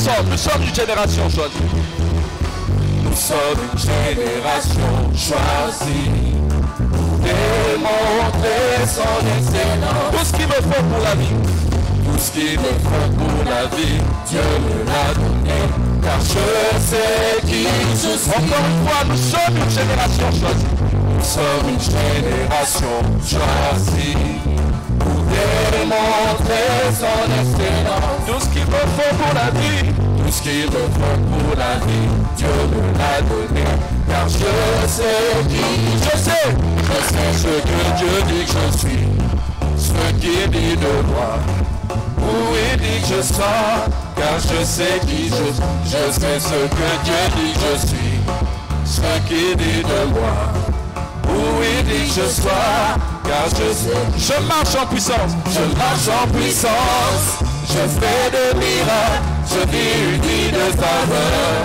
Nous sommes une génération choisie. Nous sommes une génération choisie pour démontrer son excellence. Tout ce qu'il me faut pour la vie, tout ce qu'il me faut pour la vie, Dieu me l'a donné, car je sais qui je suis. Encore une fois, nous sommes une génération choisie. Nous sommes une génération choisie pour démontrer son excellence. Tout ce qu'il me faut pour la vie, tout ce qu'il me faut pour la vie, Dieu me l'a donné, car je sais qui je sais ce que Dieu dit que je suis, ce qu'il dit de moi, où il dit que je sois, car je sais qui je sais ce que Dieu dit que je suis, ce qu'il dit de moi, où il dit que je sois, car je sais. Je marche en puissance, je marche en puissance, je fais des miracles, je vis une vie de faveur,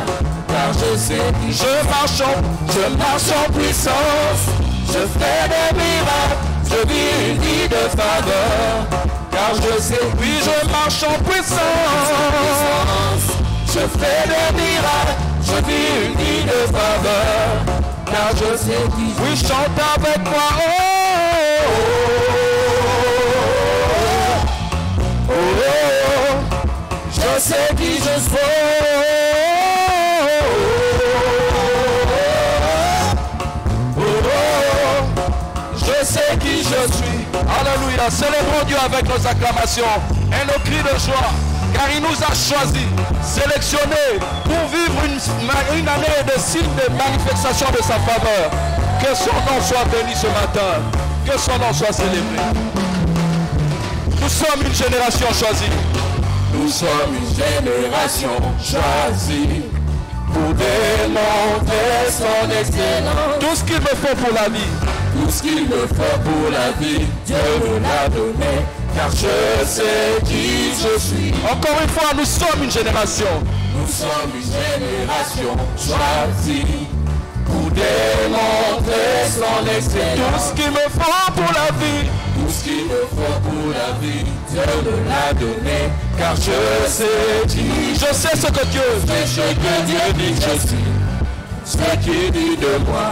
car je sais qui je marche en puissance, je fais des miracles, je vis une vie de faveur, car je sais, oui, je marche en puissance, je fais des miracles, je vis une vie de faveur, car je sais qui. Oui, chante avec moi, je sais qui je suis. Je sais qui je suis. Alléluia. Célébrons Dieu avec nos acclamations et nos cris de joie, car il nous a choisis, sélectionnés pour vivre une année de signes de manifestation de sa faveur. Que son nom soit béni ce matin, que son nom soit célébré. Nous sommes une génération choisie. Nous sommes une génération choisie pour démontrer son excellence. Tout ce qu'il me faut pour la vie, tout ce qu'il me faut pour la vie, Dieu me l'a donné, car je sais qui je suis. Encore une fois, nous sommes une génération. Nous sommes une génération choisie pour démontrer son excellence. Tout ce qu'il me faut pour la vie, tout ce qu'il me faut pour la vie, Dieu me l'a donné, car je sais qui je sais ce que Dieu fait, ce que Dieu dit que je suis, ce qu'il dit de moi,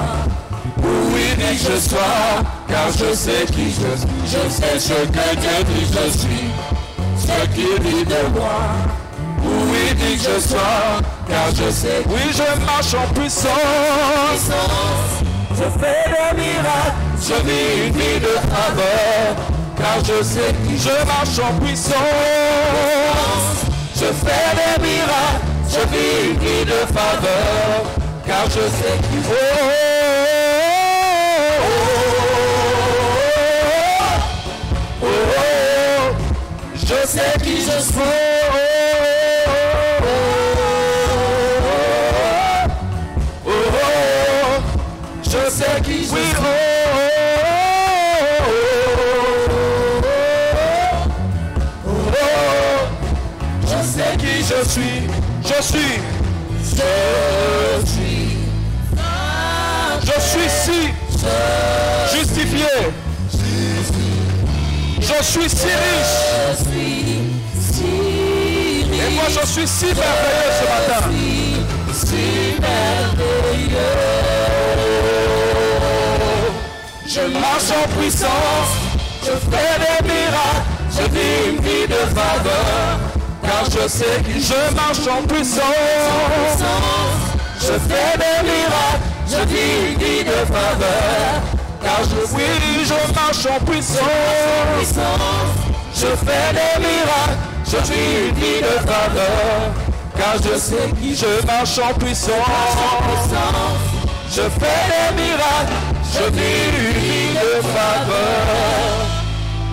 où il dit que je sois, car je sais qui je suis, je sais ce que Dieu dit que je suis, ce qu'il dit de moi, où il dit que je sois, car je sais. Oui, je marche en puissance, je fais des miracles, je vis une vie de faveur, car je sais qui je marche en puissance, je fais des miracles, je vis une vie de faveur, car je sais qui je sais qui je suis. Je sais qui je suis. Je sais qui je suis. Je suis si justifié. Je suis si riche. Et moi je suis si merveilleux ce matin. Si merveilleux. Je marche en puissance, je fais des miracles, je vis une vie de faveur, car je sais que je marche en puissance. Je fais des miracles, je vis une vie de faveur, car je marche en puissance. Je fais des miracles, je vis une vie de faveur, car je sais qui je marche en puissance. Je fais des miracles, je vis une vie de faveur,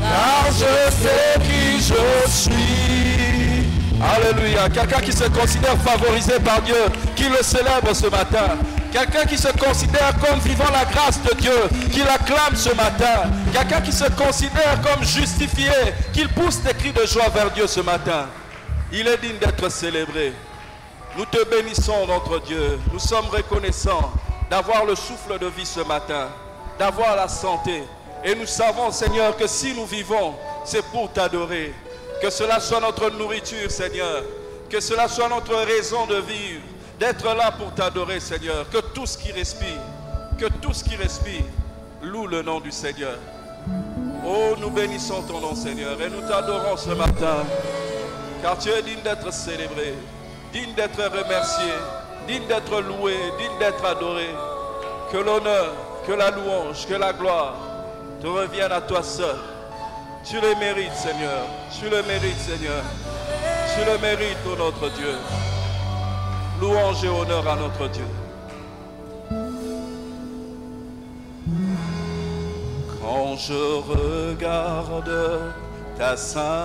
car je sais qui je suis. Alléluia. Quelqu'un qui se considère favorisé par Dieu, qui le célèbre ce matin. Quelqu'un qui se considère comme vivant la grâce de Dieu, qui l'acclame ce matin. Quelqu'un qui se considère comme justifié, qu'il pousse des cris de joie vers Dieu ce matin. Il est digne d'être célébré. Nous te bénissons, notre Dieu. Nous sommes reconnaissants d'avoir le souffle de vie ce matin, d'avoir la santé. Et nous savons, Seigneur, que si nous vivons, c'est pour t'adorer. Que cela soit notre nourriture, Seigneur. Que cela soit notre raison de vivre, d'être là pour t'adorer, Seigneur. Que tout ce qui respire, loue le nom du Seigneur. Oh, nous bénissons ton nom, Seigneur, et nous t'adorons ce matin, car tu es digne d'être célébré, digne d'être remercié, digne d'être loué, digne d'être adoré. Que l'honneur, que la louange, que la gloire te reviennent à toi seul. Tu le mérites, Seigneur. Tu le mérites, Seigneur. Tu le mérites, ô notre Dieu. Louange et honneur à notre Dieu. Quand je regarde ta sainteté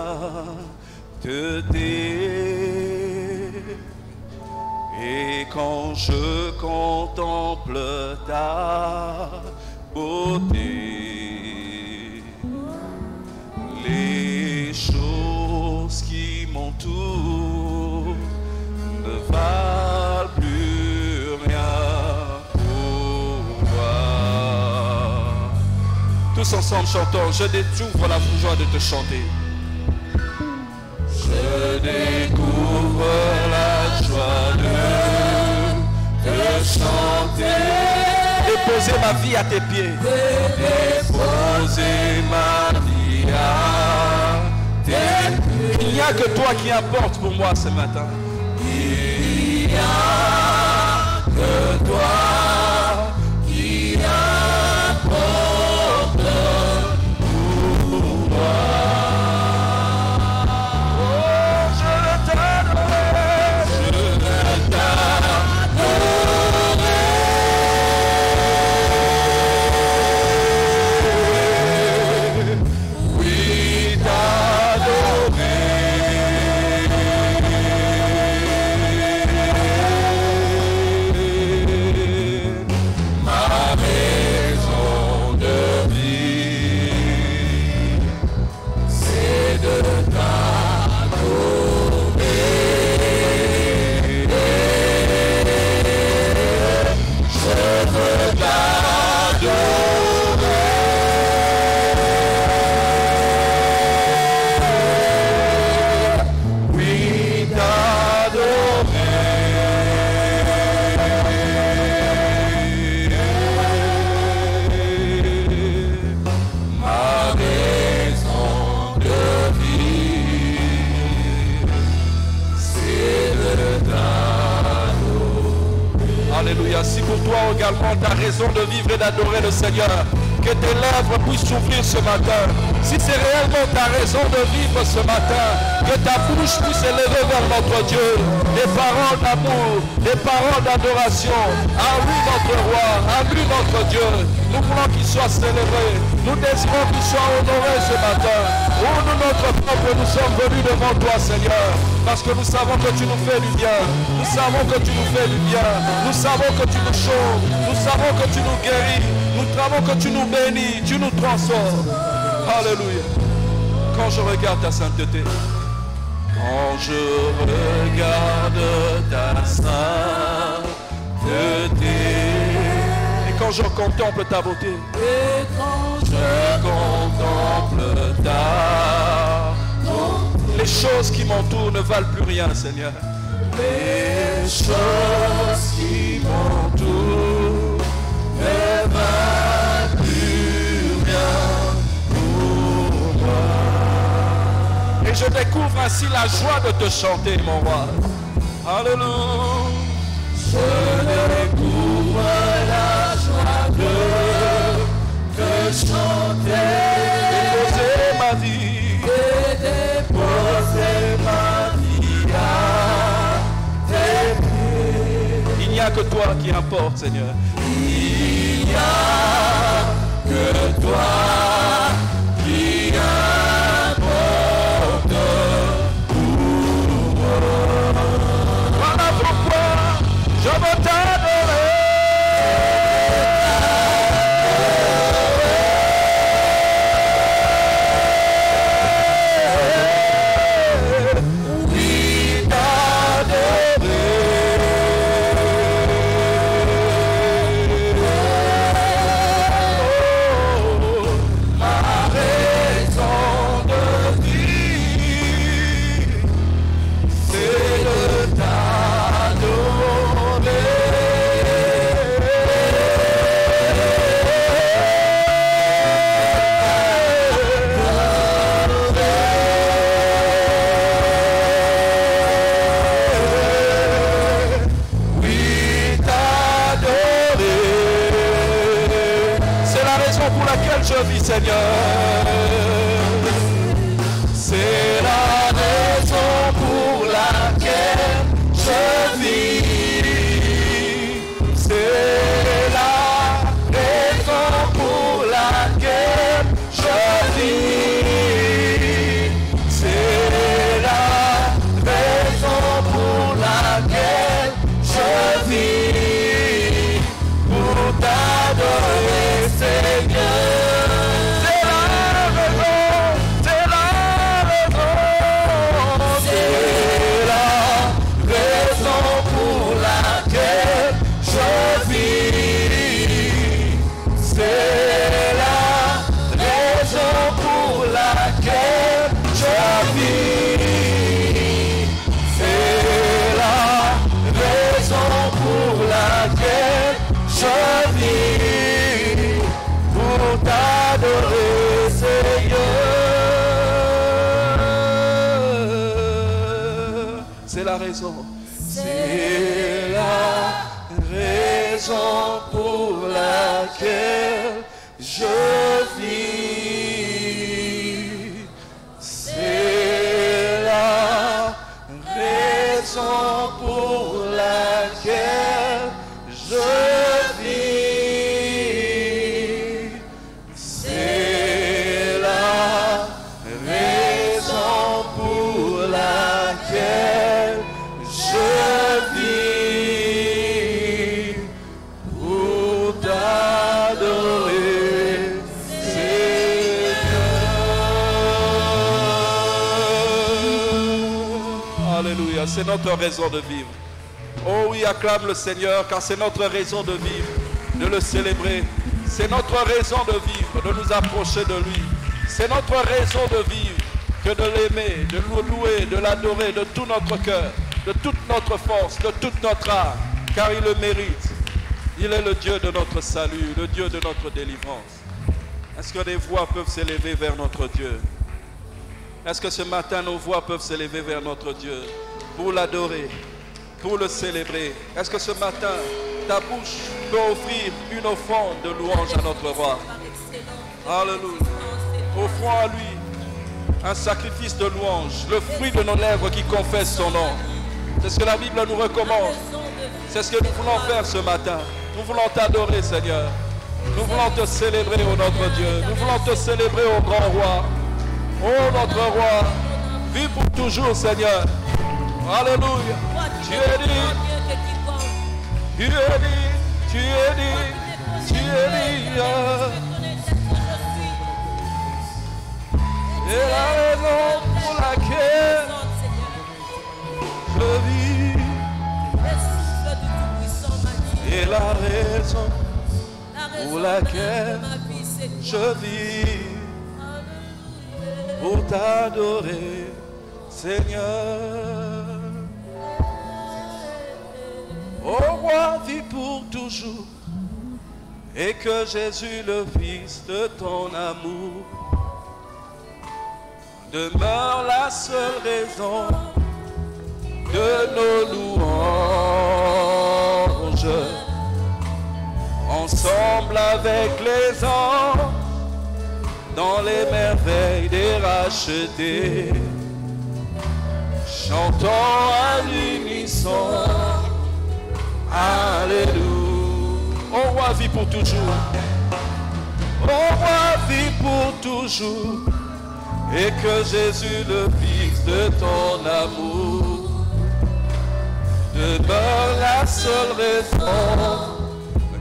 et quand je contemple ta beauté, les choses qui m'entourent ne valent plus rien pour moi. Tous ensemble chantons, je découvre la joie de te chanter. Je découvre la joie de te chanter. Déposer ma vie à tes pieds. Déposer ma vie à tes pieds. Il n'y a que toi qui importe pour moi ce matin. Il n'y a que toi qui importe pour moi. Oh, je Alléluia. Si pour toi également tu as raison de vivre et d'adorer le Seigneur, que tes lèvres puissent s'ouvrir ce matin. Si c'est réellement ta raison de vivre ce matin, que ta bouche puisse élever vers notre Dieu des paroles d'amour, des paroles d'adoration. À lui notre roi, à lui notre Dieu. Nous voulons qu'il soit célébré. Nous désirons qu'il soit honoré ce matin. Oh, nous, notre peuple, nous sommes venus devant toi, Seigneur, parce que nous savons que tu nous fais du bien. Nous savons que tu nous fais du bien. Nous savons que tu nous sauves. Nous savons que tu nous guéris. Nous savons que tu nous bénis. Tu nous transformes. Alléluia. Quand je regarde ta sainteté, quand je regarde ta sainteté, et quand je contemple ta beauté, et quand je contemple ta beauté, les choses qui m'entourent ne valent plus rien, Seigneur. Les choses qui m'entourent ne valent plus rien pour moi. Et je découvre ainsi la joie de te chanter, mon roi. Alléluia. Je découvre la joie de te chanter. Déposer ma vie. Et déposer ma vie à tes pieds. Il n'y a que toi qui importe, Seigneur. Il n'y a que toi qui importe pour moi. Voilà pourquoi je veux t'adorer. Seigneur. C'est la raison pour laquelle je vis. C'est la raison pour laquelle je vis. C'est la raison pour laquelle je vis. Pour t'adorer, Seigneur. C'est la raison. C'est la raison pour laquelle je vis. C'est la raison pour laquelle je vis. C'est la raison pour laquelle je vis pour t'adorer, Seigneur. Alléluia, c'est notre raison de vivre. Oh oui, acclame le Seigneur, car c'est notre raison de vivre, de le célébrer. C'est notre raison de vivre, de nous approcher de lui. C'est notre raison de vivre que de l'aimer, de le louer, de l'adorer de tout notre cœur, de toute notre force, de toute notre âme, car il le mérite. Il est le Dieu de notre salut, le Dieu de notre délivrance. Est-ce que des voix peuvent s'élever vers notre Dieu? Est-ce que ce matin nos voix peuvent s'élever vers notre Dieu pour l'adorer, pour le célébrer? Est-ce que ce matin ta bouche peut offrir une offrande de louange à notre roi? Alléluia. Offrons à lui un sacrifice de louange, le fruit de nos lèvres qui confesse son nom. C'est ce que la Bible nous recommande. C'est ce que nous voulons faire ce matin. Nous voulons t'adorer, Seigneur. Nous voulons te célébrer, ô notre Dieu. Nous voulons te célébrer, ô grand roi. Ô notre roi, vis pour toujours, Seigneur. Alléluia. Tu es dit, tu es dit, tu es dit, tu es dit. Et la raison pour laquelle je vis, et la raison pour laquelle je vis, pour t'adorer, Seigneur. Ô roi, vis pour toujours, et que Jésus, le Fils de ton amour, demeure la seule raison de nos louanges. Ensemble avec les anges, dans les merveilles des rachetés, chantons à l'unisson, Alléluia. Ô roi, vis pour toujours. Ô roi, vis pour toujours. Et que Jésus, le Fils de ton amour, demeure la seule raison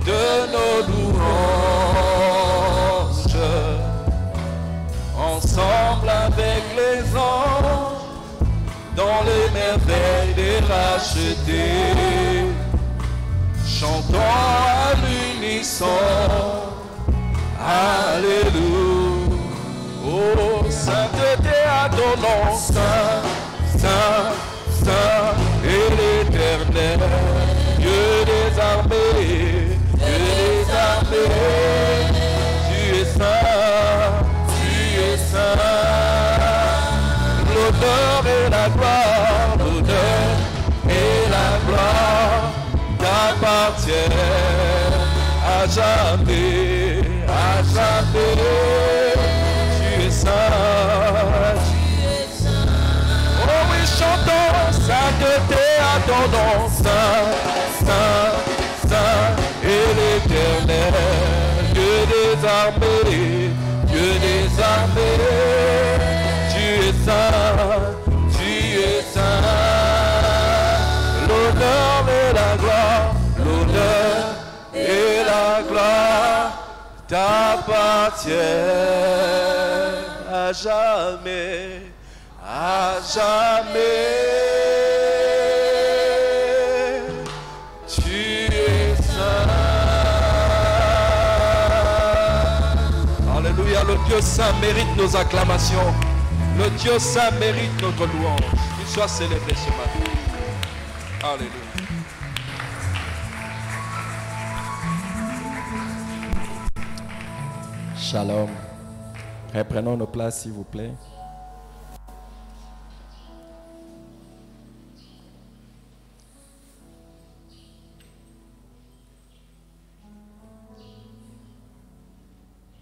de nos louanges. Ensemble avec les anges, dans les merveilles des rachetés, chantons à l'unisson, Alléluia. Oh, sainteté à ton nom, Saint, Saint, Saint et l'Éternel, Dieu des armées, Dieu des armées, tu es saint, tu es saint. L'honneur et la gloire, l'honneur et la gloire t'appartiennent à jamais, à jamais. ton nom, Saint, Saint, Saint et l'Éternel, Dieu des armées, Dieu des armées, tu es saint, tu es saint. L'honneur et la gloire, l'honneur et la gloire t'appartiennent à jamais, à jamais. Tu es saint. Alléluia, le Dieu saint mérite nos acclamations. Le Dieu saint mérite notre louange. Qu'il soit célébré ce matin. Alléluia. Shalom. Reprenons nos places, s'il vous plaît.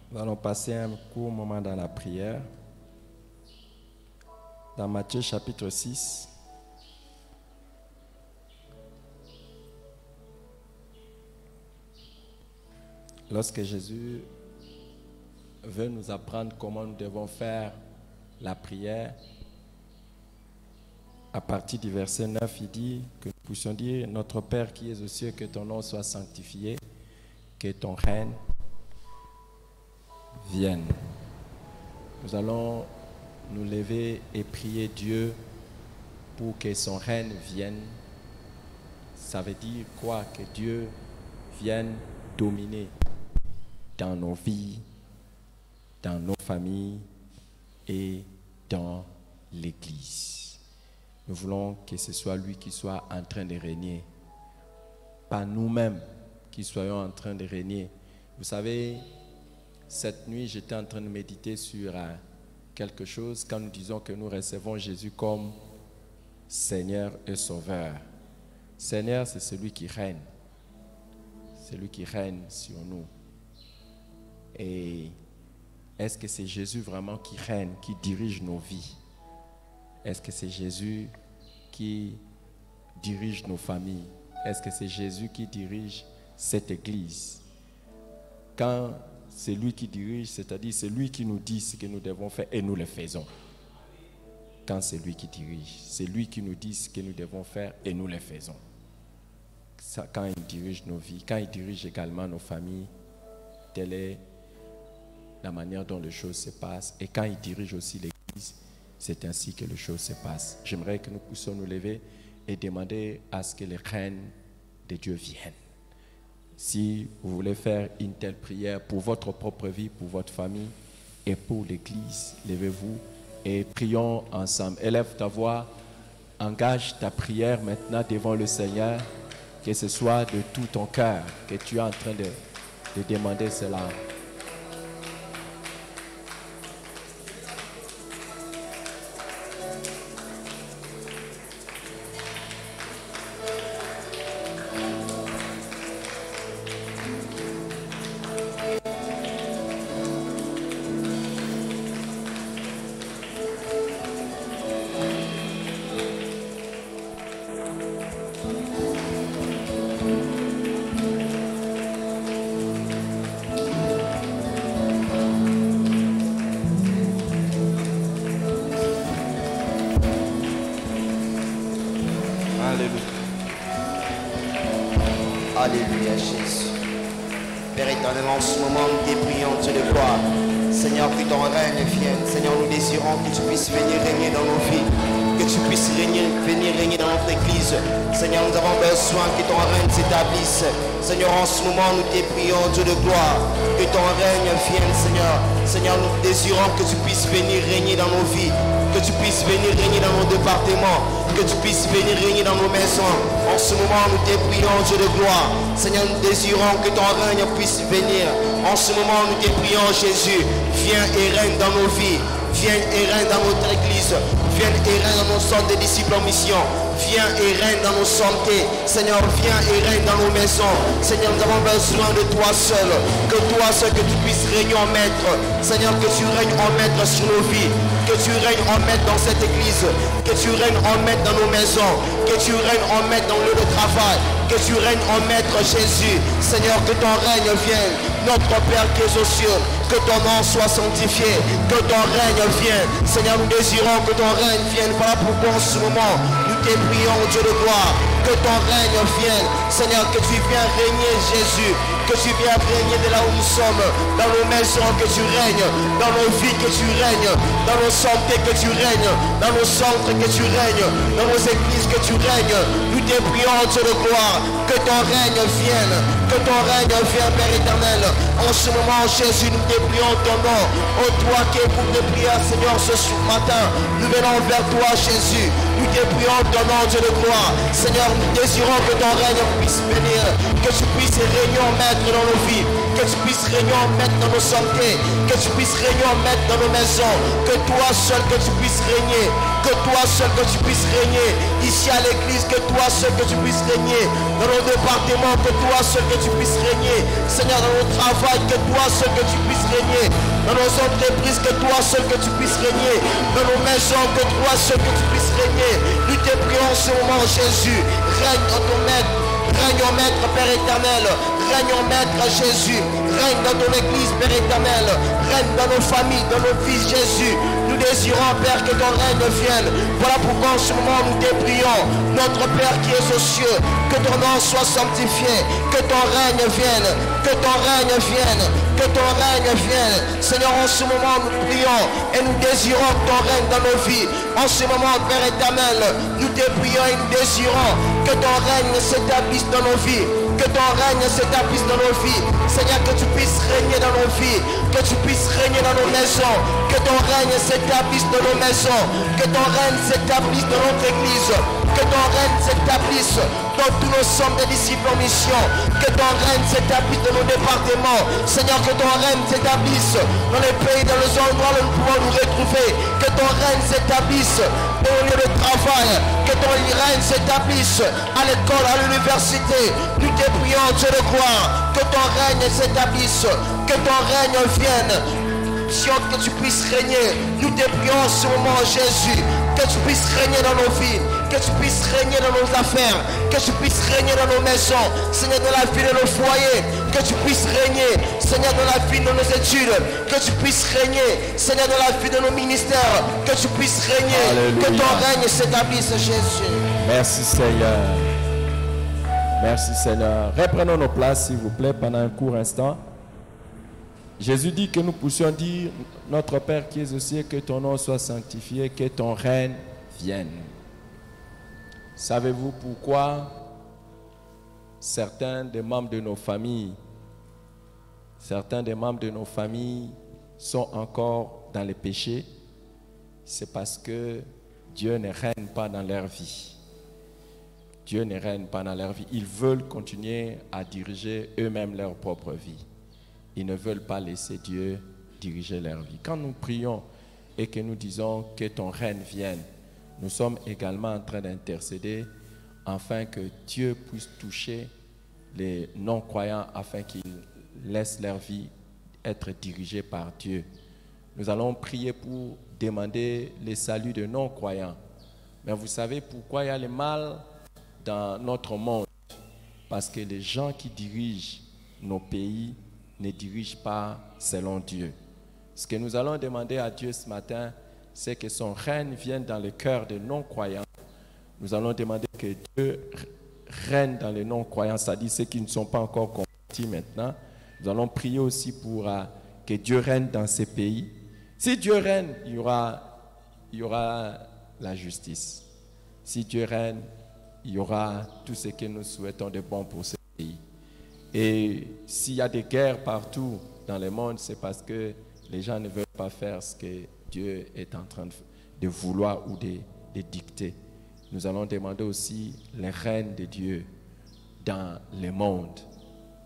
Nous allons passer un court moment dans la prière. Dans Matthieu chapitre 6. Lorsque Jésus veut nous apprendre comment nous devons faire la prière, à partir du verset 9, il dit que nous puissions dire: Notre Père qui es aux cieux, que ton nom soit sanctifié, que ton règne vienne. Nous allons nous lever et prier Dieu pour que son règne vienne. Ça veut dire quoi? Que Dieu vienne dominer dans nos vies, dans nos familles et dans l'Église. Nous voulons que ce soit lui qui soit en train de régner, pas nous-mêmes qui soyons en train de régner. Vous savez, cette nuit, j'étais en train de méditer sur quelque chose quand nous disons que nous recevons Jésus comme Seigneur et Sauveur. Seigneur, c'est celui qui règne. C'est lui qui règne sur nous. Et est-ce que c'est Jésus vraiment qui règne, qui dirige nos vies? Est-ce que c'est Jésus qui dirige nos familles? Est-ce que c'est Jésus qui dirige cette église? Quand c'est lui qui dirige, c'est-à-dire c'est lui qui nous dit ce que nous devons faire et nous le faisons. Quand c'est lui qui dirige, c'est lui qui nous dit ce que nous devons faire et nous le faisons. Ça, quand il dirige nos vies, quand il dirige également nos familles, telle est la manière dont les choses se passent. Et quand il dirige aussi l'église, c'est ainsi que les choses se passent. J'aimerais que nous puissions nous lever et demander à ce que le règne de Dieu vienne. Si vous voulez faire une telle prière pour votre propre vie, pour votre famille et pour l'église, levez-vous et prions ensemble. Élève ta voix, engage ta prière maintenant devant le Seigneur, que ce soit de tout ton cœur que tu es en train de demander cela. Alléluia Jésus. Père éternel, en ce moment nous te prions, Dieu de gloire. Seigneur, que ton règne vienne. Seigneur, nous désirons que tu puisses venir régner dans nos vies, que tu puisses venir régner dans notre église. Seigneur, nous avons besoin que ton règne s'établisse. Seigneur, en ce moment nous te prions, Dieu de gloire, que ton règne vienne, Seigneur. Seigneur, nous désirons que tu puisses venir régner dans nos vies, que tu puisses venir régner dans nos départements, que tu puisses venir régner dans nos maisons. En ce moment, nous te prions, Dieu de gloire. Seigneur, nous désirons que ton règne puisse venir. En ce moment, nous te prions, Jésus. Viens et règne dans nos vies. Viens et règne dans notre église. Viens et règne dans nos centres de disciples en mission. Viens et règne dans nos santé. Seigneur, viens et règne dans nos maisons. Seigneur, nous avons besoin de toi seul. Que toi seul, que tu puisses régner en maître. Seigneur, que tu règnes en maître sur nos vies. Que tu règnes en maître dans cette église. Que tu règnes en maître dans nos maisons. Que tu règnes en maître dans le lieu de travail. Que tu règnes en maître, Jésus. Seigneur, que ton règne vienne. Notre Père qui es aux cieux, que ton nom soit sanctifié. Que ton règne vienne. Seigneur, nous désirons que ton règne vienne. Voilà pourquoi en ce moment, nous te prions, Dieu de gloire. Que ton règne vienne. Seigneur, que tu viennes régner, Jésus. Que tu viennes régner de là où nous sommes. Dans nos maisons, que tu règnes. Dans nos vies, que tu règnes. Dans nos santé, que tu règnes. Dans nos centres, que tu règnes. Dans nos églises, que tu règnes. Nous te prions, Dieu de gloire. Que ton règne vienne. Que ton règne vienne, Père éternel. En ce moment, Jésus, nous te prions ton nom. Oh, toi qui écoutes les prières, Seigneur, ce matin, nous venons vers toi, Jésus. Nous te prions ton nom, Dieu de gloire. Seigneur, nous désirons que ton règne puisse venir. Que tu puisses régner en maître dans nos vies. Que tu puisses régner en maître dans nos santé. Que tu puisses régner en maître dans nos maisons. Que toi seul, que tu puisses régner. Que toi seul, que tu puisses régner. Ici à l'église, que toi seul, que tu puisses régner. Dans nos départements, que toi seul, que tu puisses régner. Seigneur, dans nos travail, que toi seul, que tu puisses régner. Dans nos entreprises, que toi seul, que tu puisses régner. Dans nos maisons, que toi seul, que tu puisses régner. Nous te prions en ce moment, Jésus. Règne dans ton maître. Règne en maître, Père éternel. Règne en maître, Jésus. Règne dans ton église, Père éternel. Règne dans nos familles, dans nos vies, Jésus. Nous désirons, Père, que ton règne vienne. Voilà pourquoi en ce moment nous te prions. Notre Père qui est aux cieux, que ton nom soit sanctifié. Que ton règne vienne. Que ton règne vienne. Que ton règne vienne. Seigneur, en ce moment nous prions et nous désirons que ton règne dans nos vies. En ce moment, Père éternel, nous te prions et nous désirons que ton règne s'établisse dans nos vies. Que ton règne s'établisse dans nos vies. Seigneur, que tu puisses régner dans nos vies. Que tu puisses régner dans nos maisons. Que ton règne s'établisse dans nos maisons. Que ton règne s'établisse dans notre église. Que ton règne s'établisse dans tous nos centres de disciples en mission. Que ton règne s'établisse dans nos départements. Seigneur, que ton règne s'établisse dans les pays, dans les endroits où nous pouvons nous retrouver. Que ton règne s'établisse dans le lieu de travail. Que ton règne s'établisse à l'école, à l'université. Nous te prions, Dieu de gloire. Que ton règne s'établisse. Que ton règne vienne. Que tu puisses régner. Nous te prions en ce moment, Jésus. Que tu puisses régner dans nos vies. Que tu puisses régner dans nos affaires. Que tu puisses régner dans nos maisons. Seigneur, dans la vie de nos foyers. Que tu puisses régner. Seigneur, dans la vie de nos études. Que tu puisses régner. Seigneur, dans la vie de nos ministères. Que tu puisses régner. Alléluia. Que ton règne s'établisse, Jésus. Merci, Seigneur. Merci, Seigneur. Reprenons nos places, s'il vous plaît, pendant un court instant. Jésus dit que nous puissions dire, notre Père qui es aux cieux, que ton nom soit sanctifié, que ton règne vienne. Savez-vous pourquoi certains des membres de nos familles sont encore dans les péchés? C'est parce que Dieu ne règne pas dans leur vie. Dieu ne règne pas dans leur vie. Ils veulent continuer à diriger eux-mêmes leur propre vie. Ils ne veulent pas laisser Dieu diriger leur vie. Quand nous prions et que nous disons que ton règne vienne, nous sommes également en train d'intercéder afin que Dieu puisse toucher les non-croyants afin qu'ils laissent leur vie être dirigée par Dieu. Nous allons prier pour demander les saluts de non-croyants. Mais vous savez pourquoi il y a le mal dans notre monde? Parce que les gens qui dirigent nos pays ne dirigent pas selon Dieu. Ce que nous allons demander à Dieu ce matin, c'est que son règne vienne dans le cœur des non-croyants. Nous allons demander que Dieu règne dans les non-croyants, c'est-à-dire ceux qui ne sont pas encore convertis maintenant. Nous allons prier aussi pour que Dieu règne dans ces pays. Si Dieu règne, il y aura la justice. Si Dieu règne, il y aura tout ce que nous souhaitons de bon pour ces pays. Et s'il y a des guerres partout dans le monde, c'est parce que les gens ne veulent pas faire ce que Dieu est en train de vouloir ou de dicter. Nous allons demander aussi le règne de Dieu dans le monde.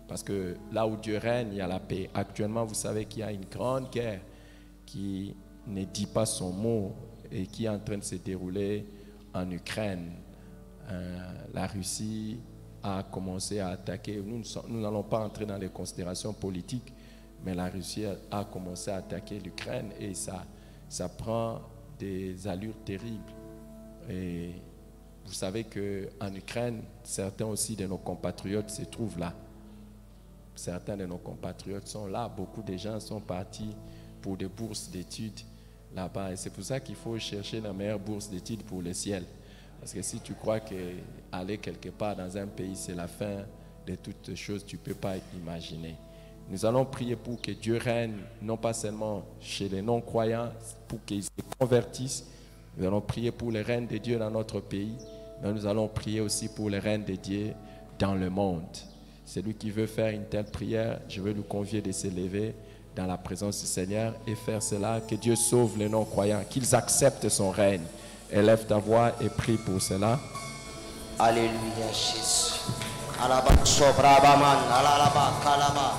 Parce que là où Dieu règne, il y a la paix. Actuellement, vous savez qu'il y a une grande guerre qui ne dit pas son mot et qui est en train de se dérouler en Ukraine. La Russie a commencé à attaquer. Nous n'allons pas entrer dans les considérations politiques, mais la Russie a commencé à attaquer l'Ukraine et ça ça prend des allures terribles. Et vous savez qu'en Ukraine, certains aussi de nos compatriotes se trouvent là. Certains de nos compatriotes sont là. Beaucoup de gens sont partis pour des bourses d'études là-bas. Et c'est pour ça qu'il faut chercher la meilleure bourse d'études pour le ciel. Parce que si tu crois qu'aller quelque part dans un pays, c'est la fin de toutes choses, tu ne peux pas imaginer. Nous allons prier pour que Dieu règne, non pas seulement chez les non-croyants, pour qu'ils se convertissent. Nous allons prier pour le règne de Dieu dans notre pays, mais nous allons prier aussi pour le règne de Dieu dans le monde. Celui qui veut faire une telle prière, je veux lui convier de se lever dans la présence du Seigneur et faire cela, que Dieu sauve les non-croyants, qu'ils acceptent son règne. Élève ta voix et prie pour cela. Alléluia Jésus. Alaba sobrabaman, alalaba kalaba.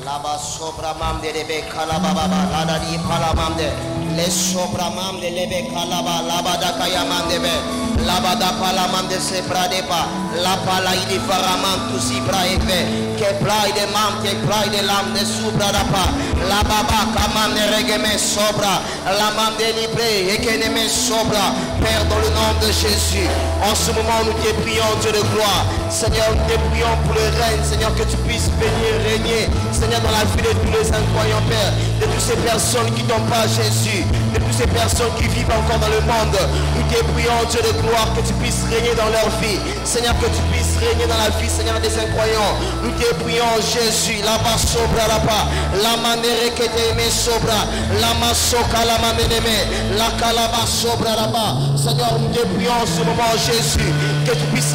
Laba sobramam de lebe kalaba baba, lada di palamam de. Les sobramam de lebe kalaba, laba da kayamam de be. Laba da palamam de se pradepa. La pala idi paramam tu si praekve. Que prae de mam, que prae de lam de subra da pa. La baba kamam de regeme sobra. La mam de libre et que ne me sobra. Père, dans le nom de Jésus, en ce moment nous te prions, Dieu de gloire. Seigneur, nous te prions pour le règne, Seigneur, que tu puisses venir régner, Seigneur, dans la vie de tous les incroyants, Père, de toutes ces personnes qui n'ont pas Jésus, de toutes ces personnes qui vivent encore dans le monde. Nous te prions, Dieu de gloire, que tu puisses régner dans leur vie, Seigneur, que tu puisses régner dans la vie, Seigneur, des incroyants. Nous te prions, Jésus, la-bas sobra, là-bas, la manere que te aimé sobra, la masoka, la manene, la calaba sobra, là-bas. Seigneur, nous te prions en ce moment, Jésus, que tu puisses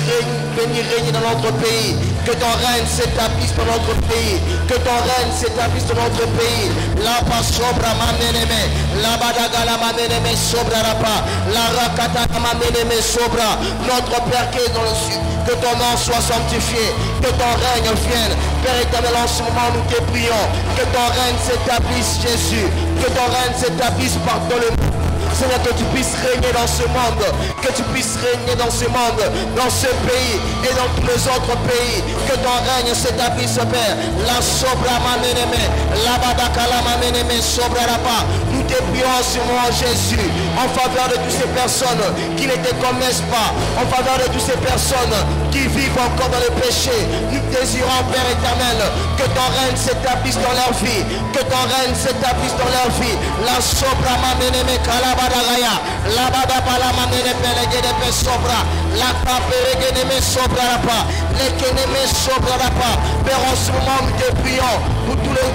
venir régner dans notre pays, que ton règne s'établisse dans notre pays, que ton règne s'établisse dans notre pays. La sobra maneneme, la badagala maneneme sobra rapa, la rakata maneneme sobra. Notre Père qui est dans le sud, que ton nom soit sanctifié, que ton règne vienne. Père éternel, en ce moment nous te prions, que ton règne s'établisse, Jésus, que ton règne s'établisse partout le monde. Seigneur, que tu puisses régner dans ce monde, que tu puisses régner dans ce monde, dans ce pays et dans tous les autres pays, que ton règne s'établisse, Père. La sobra maneneme, la badakala maneneme sobra rapa. Nous te prions en ce moment, Jésus, en faveur de toutes ces personnes qui ne te connaissent pas, en faveur de toutes ces personnes qui vivent encore dans le péché. Nous désirons, Père éternel, que ton règne s'établisse dans leur vie, que ton règne s'établisse dans leur vie. La sobra maneneme kalaba. La bada pala manene pelege de pe sobra, la papere ne me sobra pas, les que ne me sobra pas. Père, en ce moment nous te prions pour tous les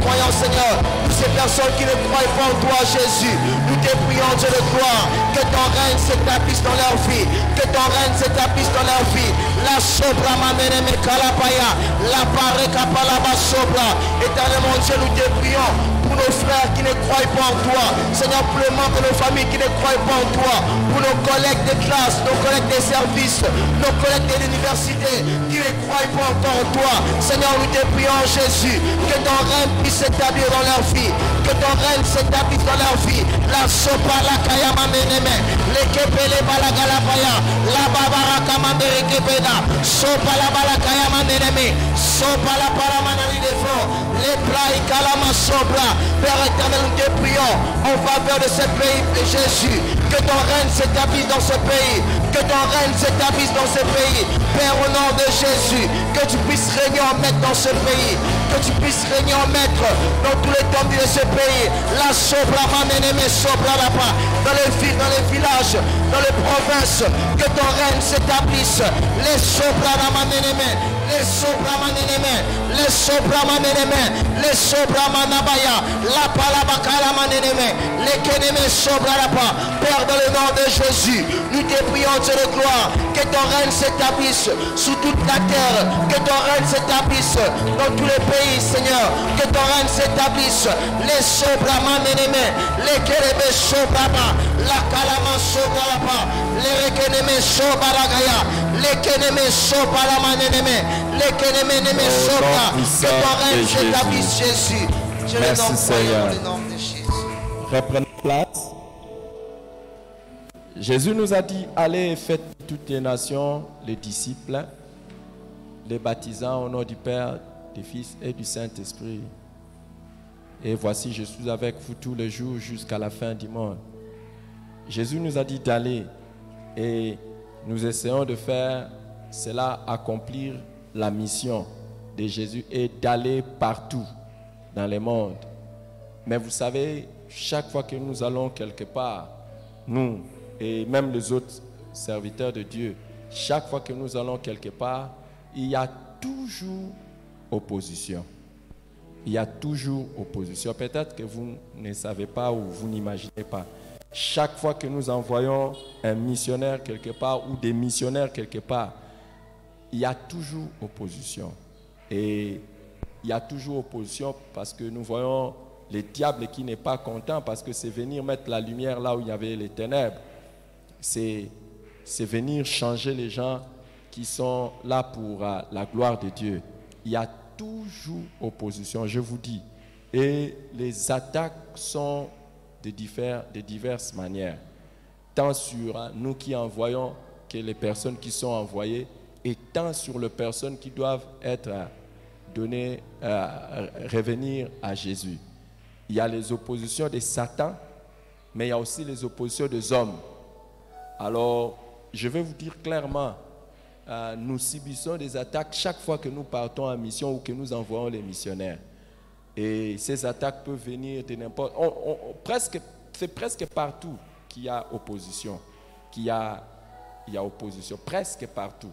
croyants, Seigneur, pour ces personnes qui ne croient pas en toi, Jésus. Nous te prions, Dieu de gloire, que ton règne s'établisse dans leur vie, que ton règne s'établisse dans leur vie. La sobra manene me kalapaya, la pare kapalaba sobra. Éternellement, Dieu, nous te prions pour nos frères qui ne croient pas en toi, Seigneur, pour les membres de nos familles qui ne croient pas en toi, pour nos collègues de classe, nos collègues des services, nos collègues de l'université qui ne croient pas encore en toi. Seigneur, nous te prions, Jésus, que ton règne puisse s'établir dans leur vie, que ton règne s'établisse dans leur vie. La sopa la kayama meneme, les kepele balagalapaya, la babaraka mandere kepeda, sopa la balakayama meneme, sopa la paramanali defo, les plats kalama sobra. Père éternel, nous te prions en faveur de ce pays, Jésus, que ton règne s'établisse dans ce pays, que ton règne s'établisse dans ce pays. Père, au nom de Jésus, que tu puisses régner en maître dans ce pays, que tu puisses régner en maître dans tous les temps de ce pays. La sobra maneneme sobra là-bas, dans les villes, dans les villages, dans les provinces, que ton règne s'établisse. Les sobra maneneme, les sobra maneneme, les sobra maneneme, les sobra manabaya, la palabakala maneneme, les keneme sobra là-bas. Père, dans le nom de Jésus, nous te prions, Dieu de gloire, que ton règne s'établisse sous toute la terre, que ton règne s'établisse dans tous les pays, Seigneur, que ton règne s'établisse. Les sobra maneneme, les keneme sobra ba, la kalama sobra là-bas, les keneme sobra la gaya, les keneme sobra la maneneme, les keneme neme sobra. Que ton règne s'établisse, Jésus. Merci, Seigneur. Reprenez place. Jésus nous a dit, allez et faites toutes les nations, les disciples, les baptisant au nom du Père, du Fils et du Saint-Esprit. Et voici, je suis avec vous tous les jours jusqu'à la fin du monde. Jésus nous a dit d'aller et nous essayons de faire cela, accomplir la mission de Jésus et d'aller partout dans le monde. Mais vous savez, chaque fois que nous allons quelque part, nous et même les autres serviteurs de Dieu, chaque fois que nous allons quelque part, il y a toujours opposition. Il y a toujours opposition. Peut-être que vous ne savez pas ou vous n'imaginez pas. Chaque fois que nous envoyons un missionnaire quelque part ou des missionnaires quelque part, il y a toujours opposition. Et il y a toujours opposition parce que nous voyons le diable qui n'est pas content parce que c'est venir mettre la lumière là où il y avait les ténèbres. C'est venir changer les gens qui sont là pour la gloire de Dieu. Il y a toujours opposition, je vous dis. Et les attaques sont de diverses manières. Tant sur nous qui envoyons que les personnes qui sont envoyées, et tant sur les personnes qui doivent être données, revenir à Jésus. Il y a les oppositions de Satan, mais il y a aussi les oppositions des hommes. Alors, je vais vous dire clairement, nous subissons des attaques chaque fois que nous partons en mission ou que nous envoyons les missionnaires. Et ces attaques peuvent venir de n'importe... C'est presque partout qu'il y a opposition. Il y a opposition, presque partout.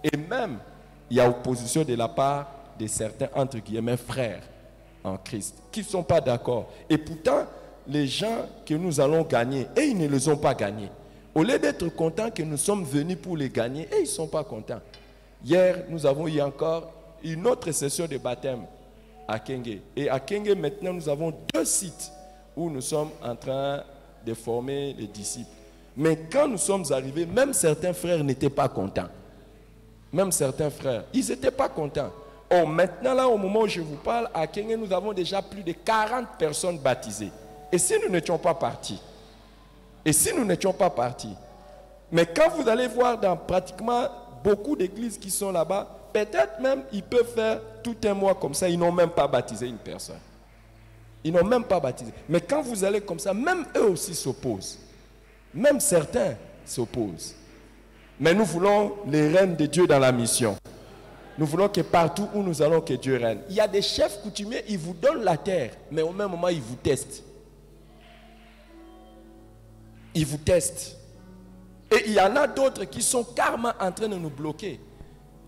Et même, il y a opposition de la part de certains, entre guillemets, frères en Christ, qui ne sont pas d'accord. Et pourtant, les gens que nous allons gagner, et ils ne les ont pas gagnés. Au lieu d'être contents que nous sommes venus pour les gagner, et ils ne sont pas contents. Hier, nous avons eu encore une autre session de baptême à Kenge. Et à Kenge, maintenant, nous avons 2 sites où nous sommes en train de former les disciples. Mais quand nous sommes arrivés, même certains frères n'étaient pas contents. Même certains frères, ils n'étaient pas contents. Oh, maintenant, là, au moment où je vous parle, à Kenge, nous avons déjà plus de 40 personnes baptisées. Et si nous n'étions pas partis? Mais quand vous allez voir dans pratiquement beaucoup d'églises qui sont là-bas, peut-être même ils peuvent faire tout un mois comme ça, ils n'ont même pas baptisé une personne. Ils n'ont même pas baptisé. Mais quand vous allez comme ça, même eux aussi s'opposent. Même certains s'opposent. Mais nous voulons les règnes de Dieu dans la mission. Nous voulons que partout où nous allons, que Dieu règne. Il y a des chefs coutumiers, ils vous donnent la terre, mais au même moment, ils vous testent. Ils vous testent. Et il y en a d'autres qui sont carrément en train de nous bloquer.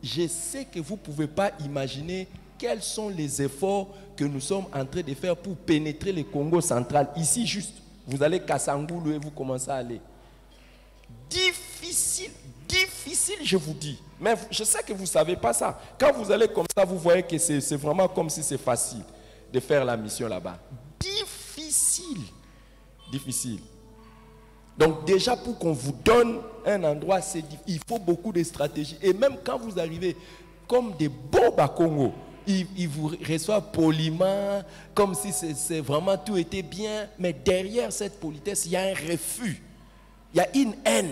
Je sais que vous ne pouvez pas imaginer quels sont les efforts que nous sommes en train de faire pour pénétrer le Congo central. Ici, juste, vous allez Kassangoulou et vous commencez à aller. Difficile, je vous dis. Mais je sais que vous ne savez pas ça. Quand vous allez comme ça, vous voyez que c'est vraiment comme si c'est facile de faire la mission là-bas. Difficile. Donc déjà, pour qu'on vous donne un endroit, il faut beaucoup de stratégies. Et même quand vous arrivez comme des bons à Congo, ils vous reçoivent poliment, comme si c'est vraiment tout était bien. Mais derrière cette politesse, il y a un refus. Il y a une haine.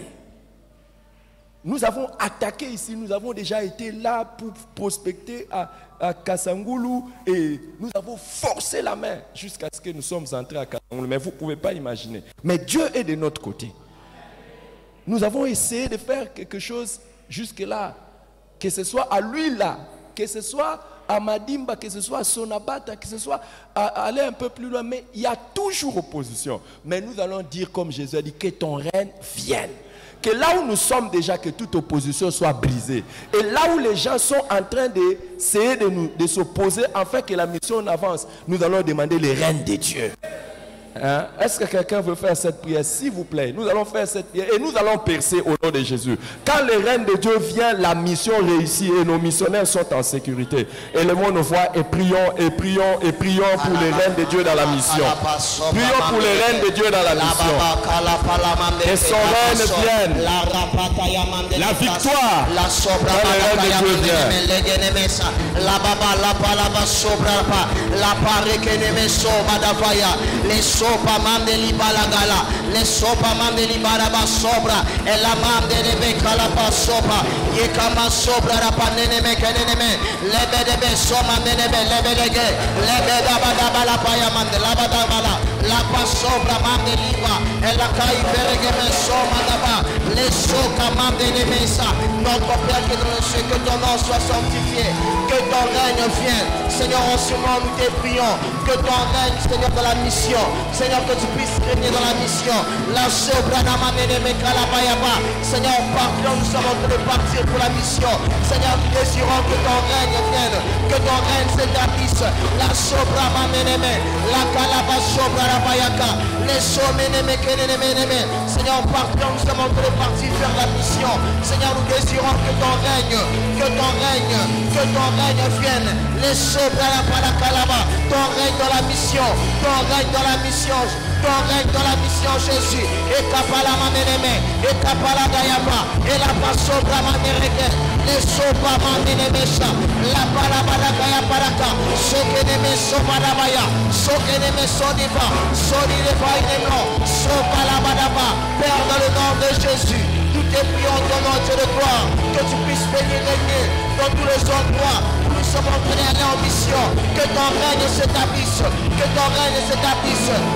Nous avons attaqué ici, nous avons déjà été là pour prospecter à Kassangoulou et nous avons forcé la main jusqu'à ce que nous sommes entrés à Kassangoulou. Mais vous ne pouvez pas imaginer. Mais Dieu est de notre côté. Nous avons essayé de faire quelque chose jusque-là, que ce soit à lui là, que ce soit à Madimba, que ce soit à Sonabata, que ce soit à aller un peu plus loin. Mais il y a toujours opposition. Mais nous allons dire comme Jésus a dit, que ton règne vienne. Que là où nous sommes déjà, que toute opposition soit brisée. Et là où les gens sont en train d'essayer de s'opposer, afin que la mission avance, nous allons demander les règnes de Dieu. Hein? Est-ce que quelqu'un veut faire cette prière? S'il vous plaît, nous allons faire cette prière et nous allons percer au nom de Jésus. Quand le règne de Dieu vient, la mission réussit et nos missionnaires sont en sécurité. Élevons nos voix et prions pour le règne de Dieu dans la mission. Prions pour le règne de Dieu dans la mission. Et son règne vienne. La victoire dans le règne de Dieu vient. sopa mandeli balagala, le sopa mandeli baraba sobra, e la mandele becala pa sopa, ye kama sobra rapanene me kenene, lebe debe soma nenebe, lebe dege, lebe daba la paya mandela badabala, la pa sobra mandeliba, e la kai berege me soma daba, le soka mandele mesa, notre Père qui est dans le ciel, que ton nom soit sanctifié, que ton règne vienne, Seigneur, en ce moment nous te prions, que ton règne, Seigneur, dans la mission, Seigneur, que tu puisses régner dans la mission, la sobra namanene me kalabayaba, Seigneur, partons, nous sommes en train de partir pour la mission, Seigneur, nous désirons que ton règne vienne, que ton règne s'établisse, la sobra manene, la kalaba sobra rabayaka, les somene me kenene, Seigneur, partons, nous sommes en train de partir faire la mission, Seigneur, nous désirons que ton règne vienne, les sobra la kalaba, ton règne dans la mission, ton règne dans la mission, ton règne dans la mission, Jésus, et kapala manene, et kapala gayaba, et la pasobra manere, les sobra manene, la palabala gayaba, sokeneme somadabaya, sokeneme sodiba, sodileba inemlo, sobalabadaba, Père, dans le nom de Jésus, nous te prions ton nom de gloire, que tu puisses venir régner dans tous les endroits où nous sommes en train d'aller en mission, que ton règne s'établisse,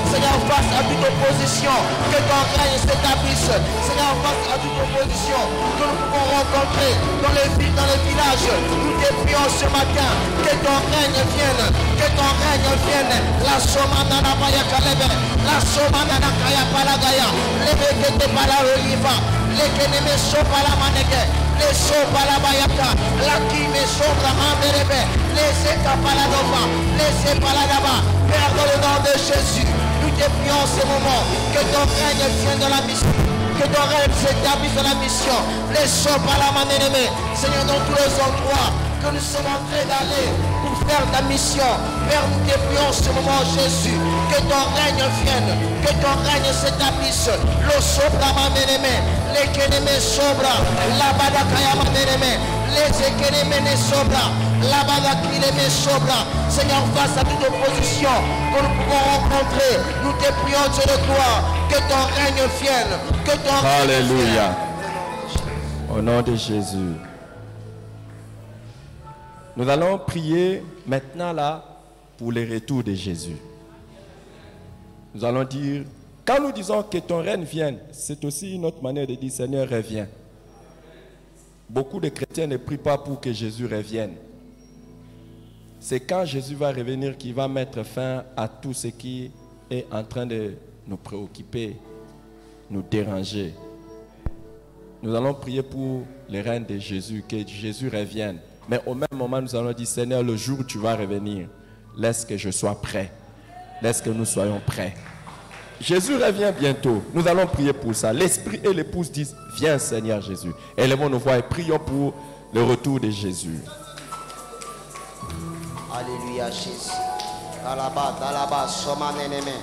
Seigneur, face à toute opposition, que ton règne s'établisse, Seigneur, face à toute opposition que nous pouvons rencontrer dans les villes, dans les villages, nous te prions ce matin, que ton règne vienne, la somanana baya kalebe, la somanana kaya palagaya, lebekete pala oliva, lekeneme sopala manege, les sopala bayaka, la kime sopra manderebe, les ekapaladova, les epaladaba, Père, dans le nom de Jésus, nous te prions ce moment, que ton règne vienne dans la mission, que ton règne s'établisse dans la mission, les sopala manderebe, Seigneur, dans tous les endroits que nous sommes en train d'aller pour faire ta mission, Père, nous te prions ce moment, Jésus, que ton règne vienne, que ton règne s'établisse, le sopra manderebe, les keneme sobra, la badakaya manderebe, les ekeneme sobra, la badakileme sobra, Seigneur, face à toute opposition que nous pouvons rencontrer, nous te prions, Dieu de gloire, que ton règne vienne, que ton règne vienne. Alléluia. Au nom de Jésus. Nous allons prier maintenant là pour le retour de Jésus. Nous allons dire, quand nous disons que ton règne vienne, c'est aussi une autre manière de dire Seigneur reviens. Beaucoup de chrétiens ne prient pas pour que Jésus revienne. C'est quand Jésus va revenir qu'il va mettre fin à tout ce qui est en train de nous préoccuper, nous déranger. Nous allons prier pour le règne de Jésus, que Jésus revienne. Mais au même moment, nous allons dire, Seigneur, le jour où tu vas revenir, laisse que je sois prêt. Laisse que nous soyons prêts. Jésus revient bientôt. Nous allons prier pour ça. L'Esprit et l'épouse disent, viens Seigneur Jésus. Élevons nos voix et prions pour le retour de Jésus. Alléluia, Jésus. Dalaba, somaneneme.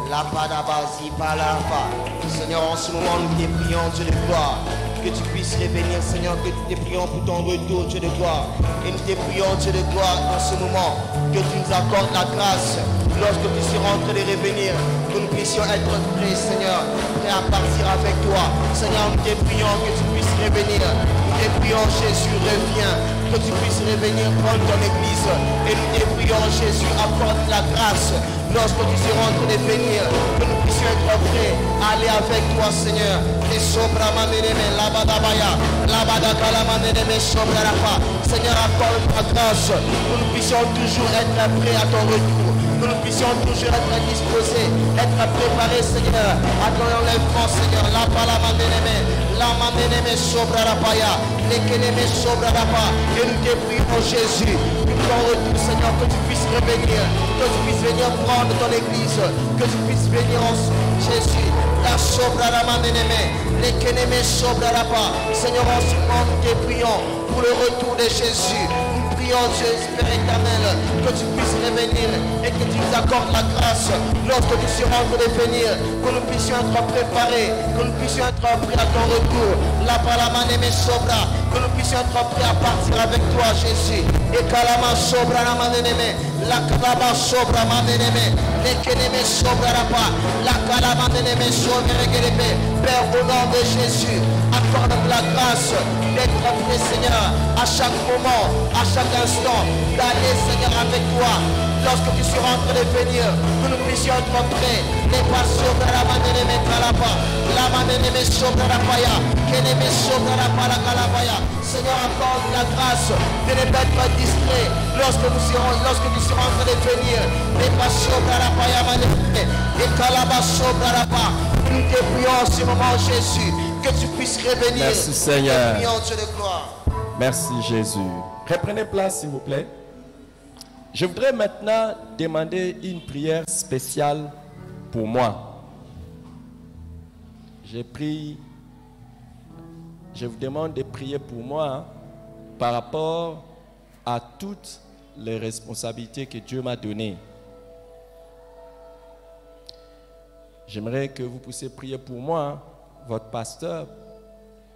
Lapadaba, zipalaba. Seigneur, en ce moment, nous te prions, Dieu de gloire. Que tu puisses revenir, Seigneur, que nous te prions pour ton retour, Dieu de gloire. Et nous te prions, Dieu de gloire, en ce moment, que tu nous accordes la grâce, lorsque tu seras en train de revenir, que nous puissions être prêts, Seigneur, prêts à partir avec toi. Seigneur, nous te prions que tu puisses revenir. Nous te prions, Jésus, reviens, que tu puisses revenir prendre ton église. Et nous te prions, Jésus, accorde la grâce, lorsque tu seras en train de venir, que nous puissions être prêts à aller avec toi, Seigneur. Et sobra maneneme, labadabaya, labadakala maneneme, sobra rafa. Seigneur, accorde ta grâce, que nous puissions toujours être prêts à ton retour. Que nous puissions toujours être disposés, être préparés, Seigneur, à ton enlèvement, Seigneur. La maneneme, sobra rapaya, lekeneme, sobra rapa. Et nous te prions, Jésus, que ton retour, Seigneur, que tu puisses revenir, que tu puisses venir prendre ton église, que tu puisses venir en Jésus. La sobra la maneneme, lekeneme, sobra rapa. Seigneur, en ce moment, nous te prions pour le retour de Jésus. Prions, Dieu, Père éternel, que tu puisses revenir et que tu nous accordes la grâce lorsque tu seras en train de venir, que nous puissions être préparés, que nous puissions être prêts à ton retour. La palamaneme sobra, que nous puissions être prêts à partir avec toi, Jésus. Et kalama sobra la maneneme, la kalama sobra maneneme, les keneme sobra la pas, la kalama maneneme sobra regerepe. Père, au nom de Jésus, accorde-nous la grâce d'être prêt, Seigneur, à chaque moment, à chaque instant, d'aller, Seigneur, avec toi. Lorsque tu seras en train de venir, que nous puissions être prêts. Les pas sobra la maneneme kalapa, la maneneme sobra la paya, keneme sobra la pas la kalabaya. Seigneur, accorde la grâce de ne pas être distrait lorsque tu seras en train de venir. Les pas sobra la paya maneneme, et kalaba sobra la pas. Nous te prions en ce moment, Jésus, que tu puisses revenir. Merci, Seigneur. Nous te prions, Dieu de gloire. Merci Jésus. Reprenez place s'il vous plaît. Je voudrais maintenant demander une prière spéciale pour moi. Je vous demande de prier pour moi par rapport à toutes les responsabilités que Dieu m'a données. J'aimerais que vous puissiez prier pour moi, votre pasteur,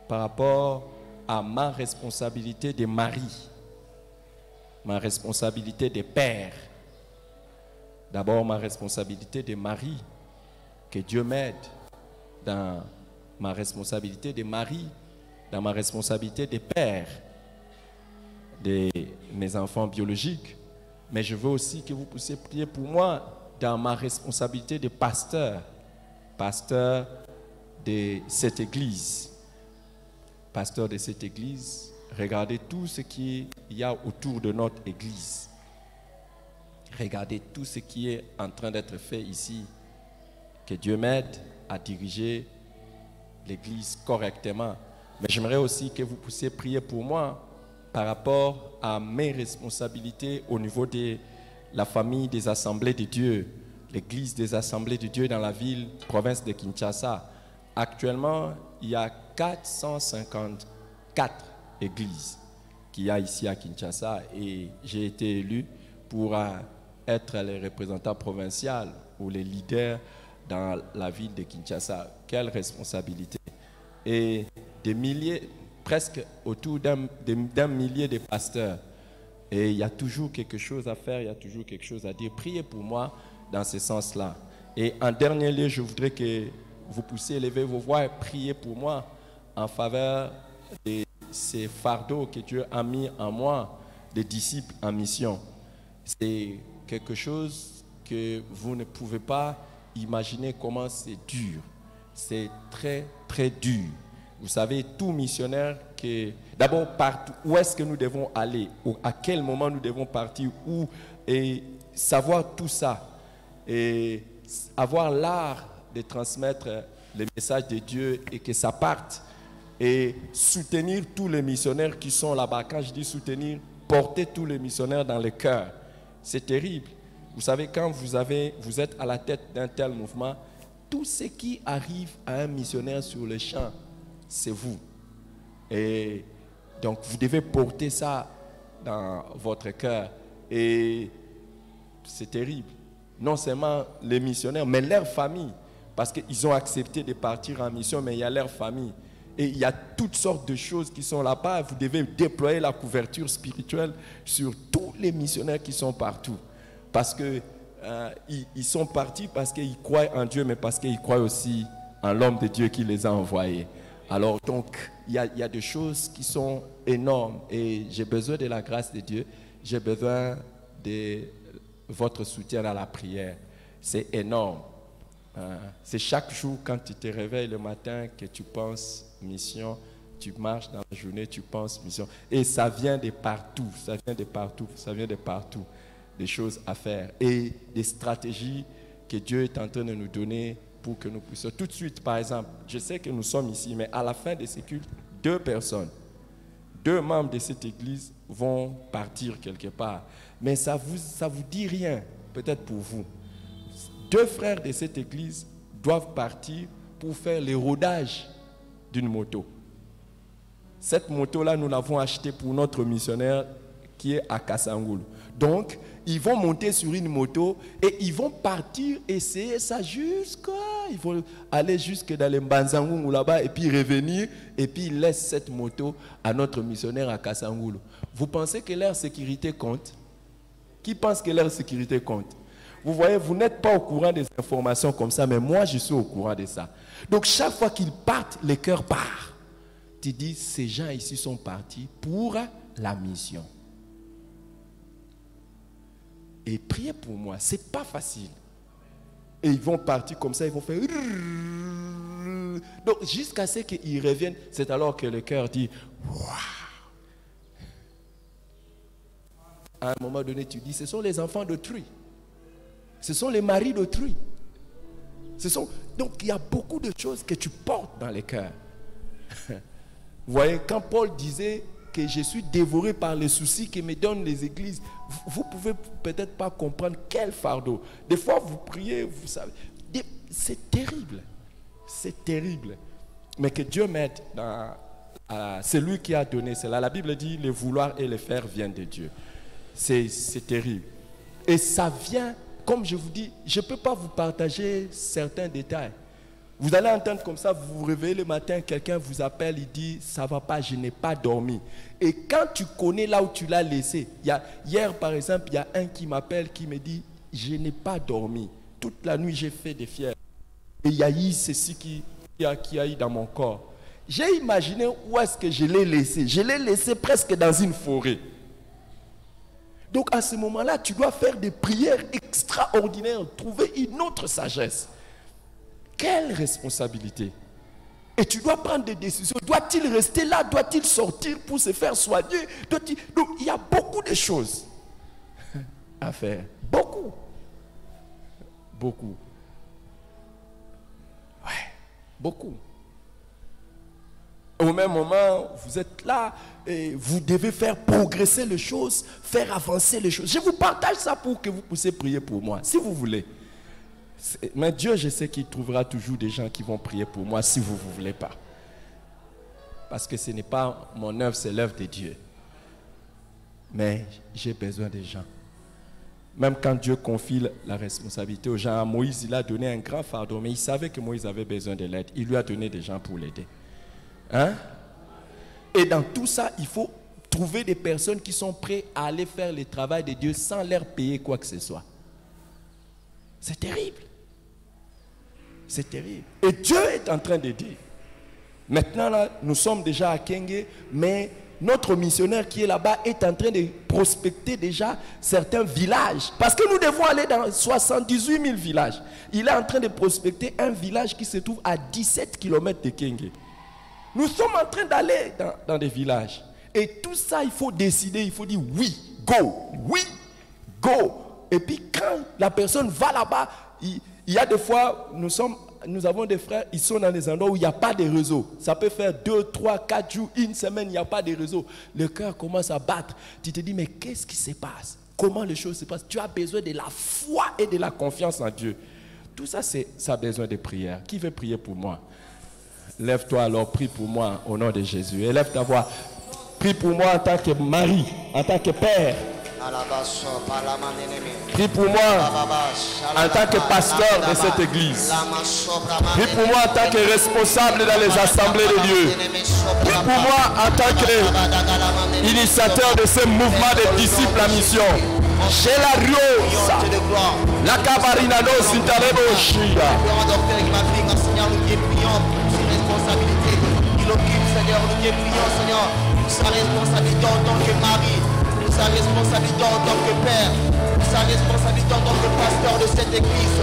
par rapport à ma responsabilité de mari, ma responsabilité de père. D'abord, ma responsabilité de mari, que Dieu m'aide dans ma responsabilité de mari, dans ma responsabilité de père de mes enfants biologiques. Mais je veux aussi que vous puissiez prier pour moi dans ma responsabilité de pasteur de cette église. Pasteur de cette église, regardez tout ce qu'il y a autour de notre église. Regardez tout ce qui est en train d'être fait ici. Que Dieu m'aide à diriger l'église correctement. Mais j'aimerais aussi que vous puissiez prier pour moi par rapport à mes responsabilités au niveau de la famille des Assemblées de Dieu, l'église des Assemblées de Dieu dans la ville, province de Kinshasa. Actuellement, il y a 454 églises qu'il y a ici à Kinshasa et j'ai été élu pour être le représentant provincial ou les leaders dans la ville de Kinshasa. Quelle responsabilité! Et des milliers, presque autour d'un millier de pasteurs. Et il y a toujours quelque chose à faire, il y a toujours quelque chose à dire. Priez pour moi dans ce sens-là. Et en dernier lieu, je voudrais que vous puissiez élever vos voix et prier pour moi en faveur de ces fardeaux que Dieu a mis en moi, des disciples en mission. C'est quelque chose que vous ne pouvez pas imaginer comment c'est dur. C'est très, très dur. Vous savez, tout missionnaire, d'abord, où est-ce que nous devons aller, ou à quel moment nous devons partir, où, et savoir tout ça, et avoir l'art de transmettre le message de Dieu et que ça parte, et soutenir tous les missionnaires qui sont là-bas. Quand je dis soutenir, porter tous les missionnaires dans le cœur. C'est terrible. Vous savez, quand vous êtes à la tête d'un tel mouvement, tout ce qui arrive à un missionnaire sur le champ, c'est vous. Et donc, vous devez porter ça dans votre cœur. Et c'est terrible. Non seulement les missionnaires, mais leur famille. Parce qu'ils ont accepté de partir en mission, mais il y a leur famille. Et il y a toutes sortes de choses qui sont là-bas. Vous devez déployer la couverture spirituelle sur tous les missionnaires qui sont partout. Parce que ils sont partis parce qu'ils croient en Dieu, mais parce qu'ils croient aussi en l'homme de Dieu qui les a envoyés. Alors donc, il y a des choses qui sont énormes et j'ai besoin de la grâce de Dieu. J'ai besoin de votre soutien à la prière. C'est énorme. C'est chaque jour quand tu te réveilles le matin que tu penses mission, tu marches dans la journée, tu penses mission. Et ça vient de partout, ça vient de partout, ça vient de partout. Des choses à faire et des stratégies que Dieu est en train de nous donner pour que nous puissions. Tout de suite, par exemple, je sais que nous sommes ici, mais à la fin de ces cultes, 2 membres de cette église vont partir quelque part. Mais ça vous dit rien, peut-être pour vous. 2 frères de cette église doivent partir pour faire le rodage d'une moto. Cette moto-là, nous l'avons achetée pour notre missionnaire qui est à Kassangoul. Donc, ils vont monter sur une moto et ils vont partir essayer ça jusqu'à il faut aller jusque dans les Mbanzangoulou là-bas et puis revenir et puis il laisse cette moto à notre missionnaire à Kassangoulou. Vous pensez que leur sécurité compte? Qui pense que leur sécurité compte? Vous voyez, vous n'êtes pas au courant des informations comme ça, mais moi je suis au courant de ça. Donc chaque fois qu'ils partent, le cœur part. Tu dis, ces gens ici sont partis pour la mission. Et priez pour moi, ce n'est pas facile. Et ils vont partir comme ça, ils vont faire... Donc jusqu'à ce qu'ils reviennent, c'est alors que le cœur dit, waouh. À un moment donné, tu dis, ce sont les enfants d'autrui. Ce sont les maris d'autrui. Donc il y a beaucoup de choses que tu portes dans le cœur. Vous voyez, quand Paul disait que je suis dévoré par les soucis que me donnent les églises, vous ne pouvez peut-être pas comprendre quel fardeau. Des fois, vous priez, vous savez. C'est terrible. C'est terrible. Mais que Dieu m'aide. C'est lui qui a donné cela. La Bible dit, le vouloir et le faire viennent de Dieu. C'est terrible. Et ça vient, comme je vous dis, je ne peux pas vous partager certains détails. Vous allez entendre comme ça, vous vous réveillez le matin, quelqu'un vous appelle, il dit, ça ne va pas, je n'ai pas dormi. Et quand tu connais là où tu l'as laissé, hier par exemple, il y a un qui m'appelle, qui me dit, je n'ai pas dormi. Toute la nuit, j'ai fait des fièvres. Et il y a eu ceci qui a eu dans mon corps. J'ai imaginé où est-ce que je l'ai laissé. Je l'ai laissé presque dans une forêt. Donc à ce moment-là, tu dois faire des prières extraordinaires, trouver une autre sagesse. Quelle responsabilité! Et tu dois prendre des décisions. Doit-il rester là? Doit-il sortir pour se faire soigner? Donc il y a beaucoup de choses à faire. Beaucoup. Beaucoup. Ouais, beaucoup. Au même moment, vous êtes là et vous devez faire progresser les choses, faire avancer les choses. Je vous partage ça pour que vous puissiez prier pour moi, si vous voulez. Mais Dieu, je sais qu'il trouvera toujours des gens qui vont prier pour moi si vous ne voulez pas. Parce que ce n'est pas mon œuvre, c'est l'œuvre de Dieu. Mais j'ai besoin des gens. Même quand Dieu confie la responsabilité aux gens, à Moïse, il a donné un grand fardeau, mais il savait que Moïse avait besoin de l'aide. Il lui a donné des gens pour l'aider. Hein? Et dans tout ça, il faut trouver des personnes qui sont prêtes à aller faire le travail de Dieu sans leur payer quoi que ce soit. C'est terrible. C'est terrible. Et Dieu est en train d'aider. Maintenant, là, nous sommes déjà à Kenge, mais notre missionnaire qui est là-bas est en train de prospecter déjà certains villages. Parce que nous devons aller dans 78 000 villages. Il est en train de prospecter un village qui se trouve à 17 km de Kenge. Nous sommes en train d'aller dans des villages. Et tout ça, il faut décider, il faut dire oui, go, oui, go. Et puis quand la personne va là-bas, il y a des fois, nous avons des frères, ils sont dans des endroits où il n'y a pas de réseau. Ça peut faire 2, 3, 4 jours, une semaine, il n'y a pas de réseau. Le cœur commence à battre. Tu te dis, mais qu'est-ce qui se passe? Comment les choses se passent? Tu as besoin de la foi et de la confiance en Dieu. Tout ça, ça a besoin de prière. Qui veut prier pour moi? Lève-toi alors, prie pour moi au nom de Jésus. Élève ta voix. Prie pour moi en tant que mari, en tant que père. Prie pour moi en tant que pasteur de cette église. Prie pour moi en tant que responsable dans les assemblées de Dieu. Prie pour moi en tant qu'initiateur de ce mouvement de disciples à mission. Chez la Riosa, la Cabarinado, Sintarebo, Shia. Il occupe, Seigneur, nous te prions, Seigneur, sa responsabilité en tant que mari, sa responsabilité en tant que père, sa responsabilité en tant que pasteur de cette église,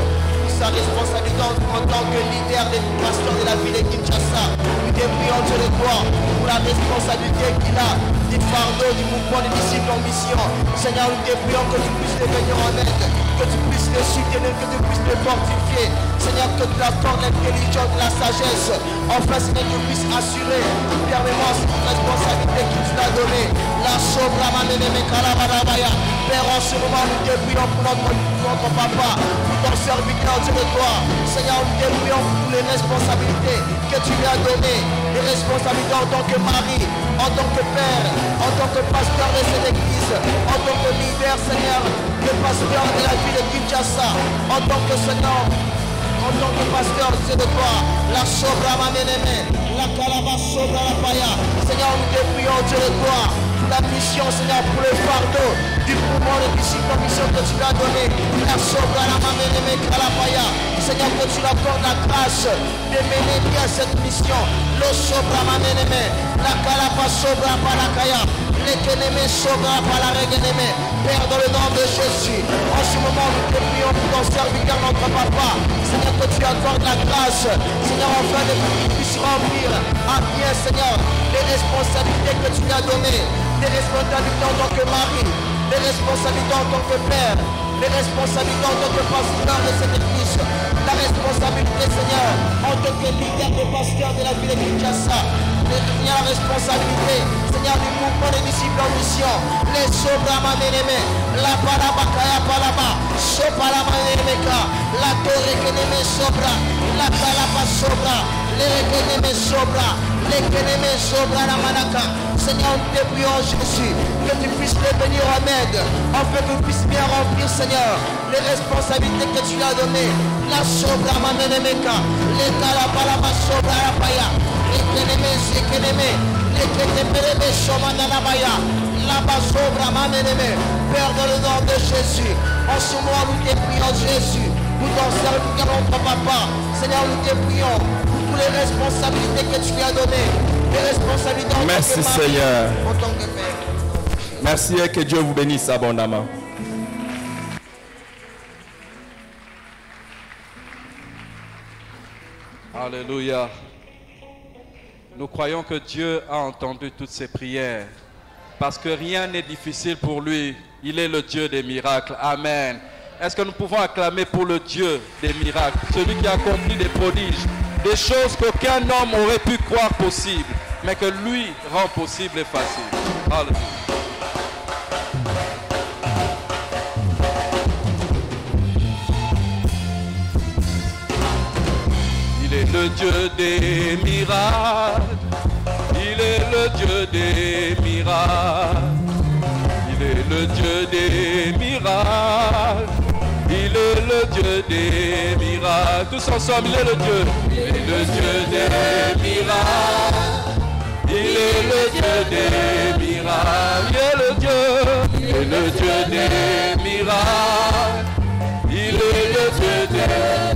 sa responsabilité en tant que leader des pasteurs de la ville de Kinshasa. Nous te prions, Dieu de gloire, pour la responsabilité qu'il a du fardeau du mouvement des disciples en mission. Seigneur, nous te prions que tu puisses les venir en aide, que tu puisses les soutenir, que tu puisses les fortifier. Seigneur, que tu accordes l'intelligence, la sagesse. Enfin, Seigneur, que tu puisses assurer fermement cette responsabilité que tu nous as donnée. La Sobra Manene Kalabarabaya. Père, en ce moment, nous te prions pour notre papa, pour ton serviteur, Dieu de toi. Seigneur, nous te prions pour toutes les responsabilités que tu lui as données. Les responsabilités en tant que mari, en tant que père, en tant que pasteur de cette église, en tant que leader, Seigneur, le pasteur de la ville de Kinshasa, en tant que Seigneur, en tant que pasteur, c'est de toi. La sobra ma ménémé, la calaba sobra la paya. Seigneur, nous te prions, Dieu de toi. La mission, Seigneur, pour le fardeau du mouvement de disciples, mission que tu l'as donné. La sobra la ma ménémé, calapaya. Seigneur, que tu l'accordes la grâce de mener bien cette mission. Le sobra ma ménémé, la calaba sobra palakaya. L'équenémé sobra palaréguénémé. Père, dans le nom de Jésus, en ce moment, nous te prions pour ton serviteur, notre papa. Seigneur, que tu accordes la grâce, Seigneur, afin de qu'il puisse remplir à bien, Seigneur, les responsabilités que tu lui as données, les responsabilités en tant que mari, les responsabilités en tant que père, les responsabilités en tant que pasteur de cette église, la responsabilité, Seigneur, en tant que leader de pasteur de la ville de Kinshasa, Seigneur, la responsabilité, Seigneur, du mouvement des disciples en mission, les sobrama ménémé, la palabakaya palaba, sopalama ménéméka, la torre kenémé sobra, la palaba sobra, les kenémé sobra, les kenémé sobra la manaka. Seigneur, nous te prions, Jésus, que tu puisses les venir en aide, afin que tu puisses bien remplir, Seigneur, les responsabilités que tu as données. La sobra ma ménéméka, les kalapalaba sobra la paya. Les Père, dans le nom de Jésus, en ce moment nous te prions, Jésus, pour ton serviteur, notre papa. Seigneur, nous te prions pour toutes les responsabilités que tu lui as données, les responsabilités en Merci, tant que mari, Seigneur. en tant que père. Merci et que Dieu vous bénisse abondamment. Alléluia. Nous croyons que Dieu a entendu toutes ces prières parce que rien n'est difficile pour lui. Il est le Dieu des miracles. Amen. Est-ce que nous pouvons acclamer pour le Dieu des miracles, celui qui a accompli des prodiges, des choses qu'aucun homme aurait pu croire possibles, mais que lui rend possible et facile. Alléluia. Il est le Dieu des miracles. Il est le Dieu des miracles. Il est le Dieu des miracles. Il est le Dieu des miracles. Tous ensemble, il est le Dieu. Il est le Dieu des miracles. Il est le Dieu des miracles. Il est le Dieu. Il est le Dieu des miracles. Il est le Dieu des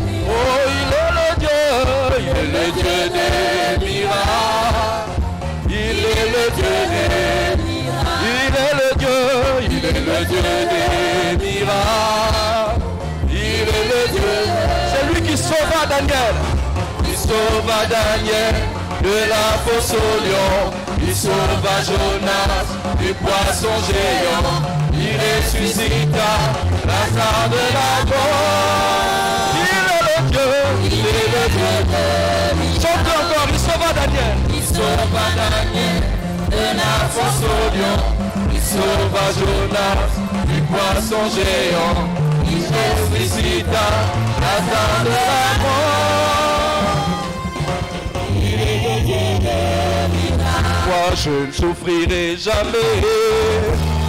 miracles. Oh, il est le Dieu. Il est le Dieu des miracles. Il est le Dieu des miracles. Il est le Dieu. Il est le Dieu des miracles. Il est le Dieu. C'est lui qui sauva Daniel. Il sauva Daniel de la fosse au lion. Il sauva Jonas du poisson géant. Il ressuscita Lazare de la mort. Il est le Dieu. Il est le Dieu. Chante encore. Il sauva Daniel. Il sauva Daniel de la fosse au lion. Il sauva Jonas du poisson géant. Il ressuscita Lazare de la mort. Il est le Dieu des miracles. Moi je ne souffrirai jamais.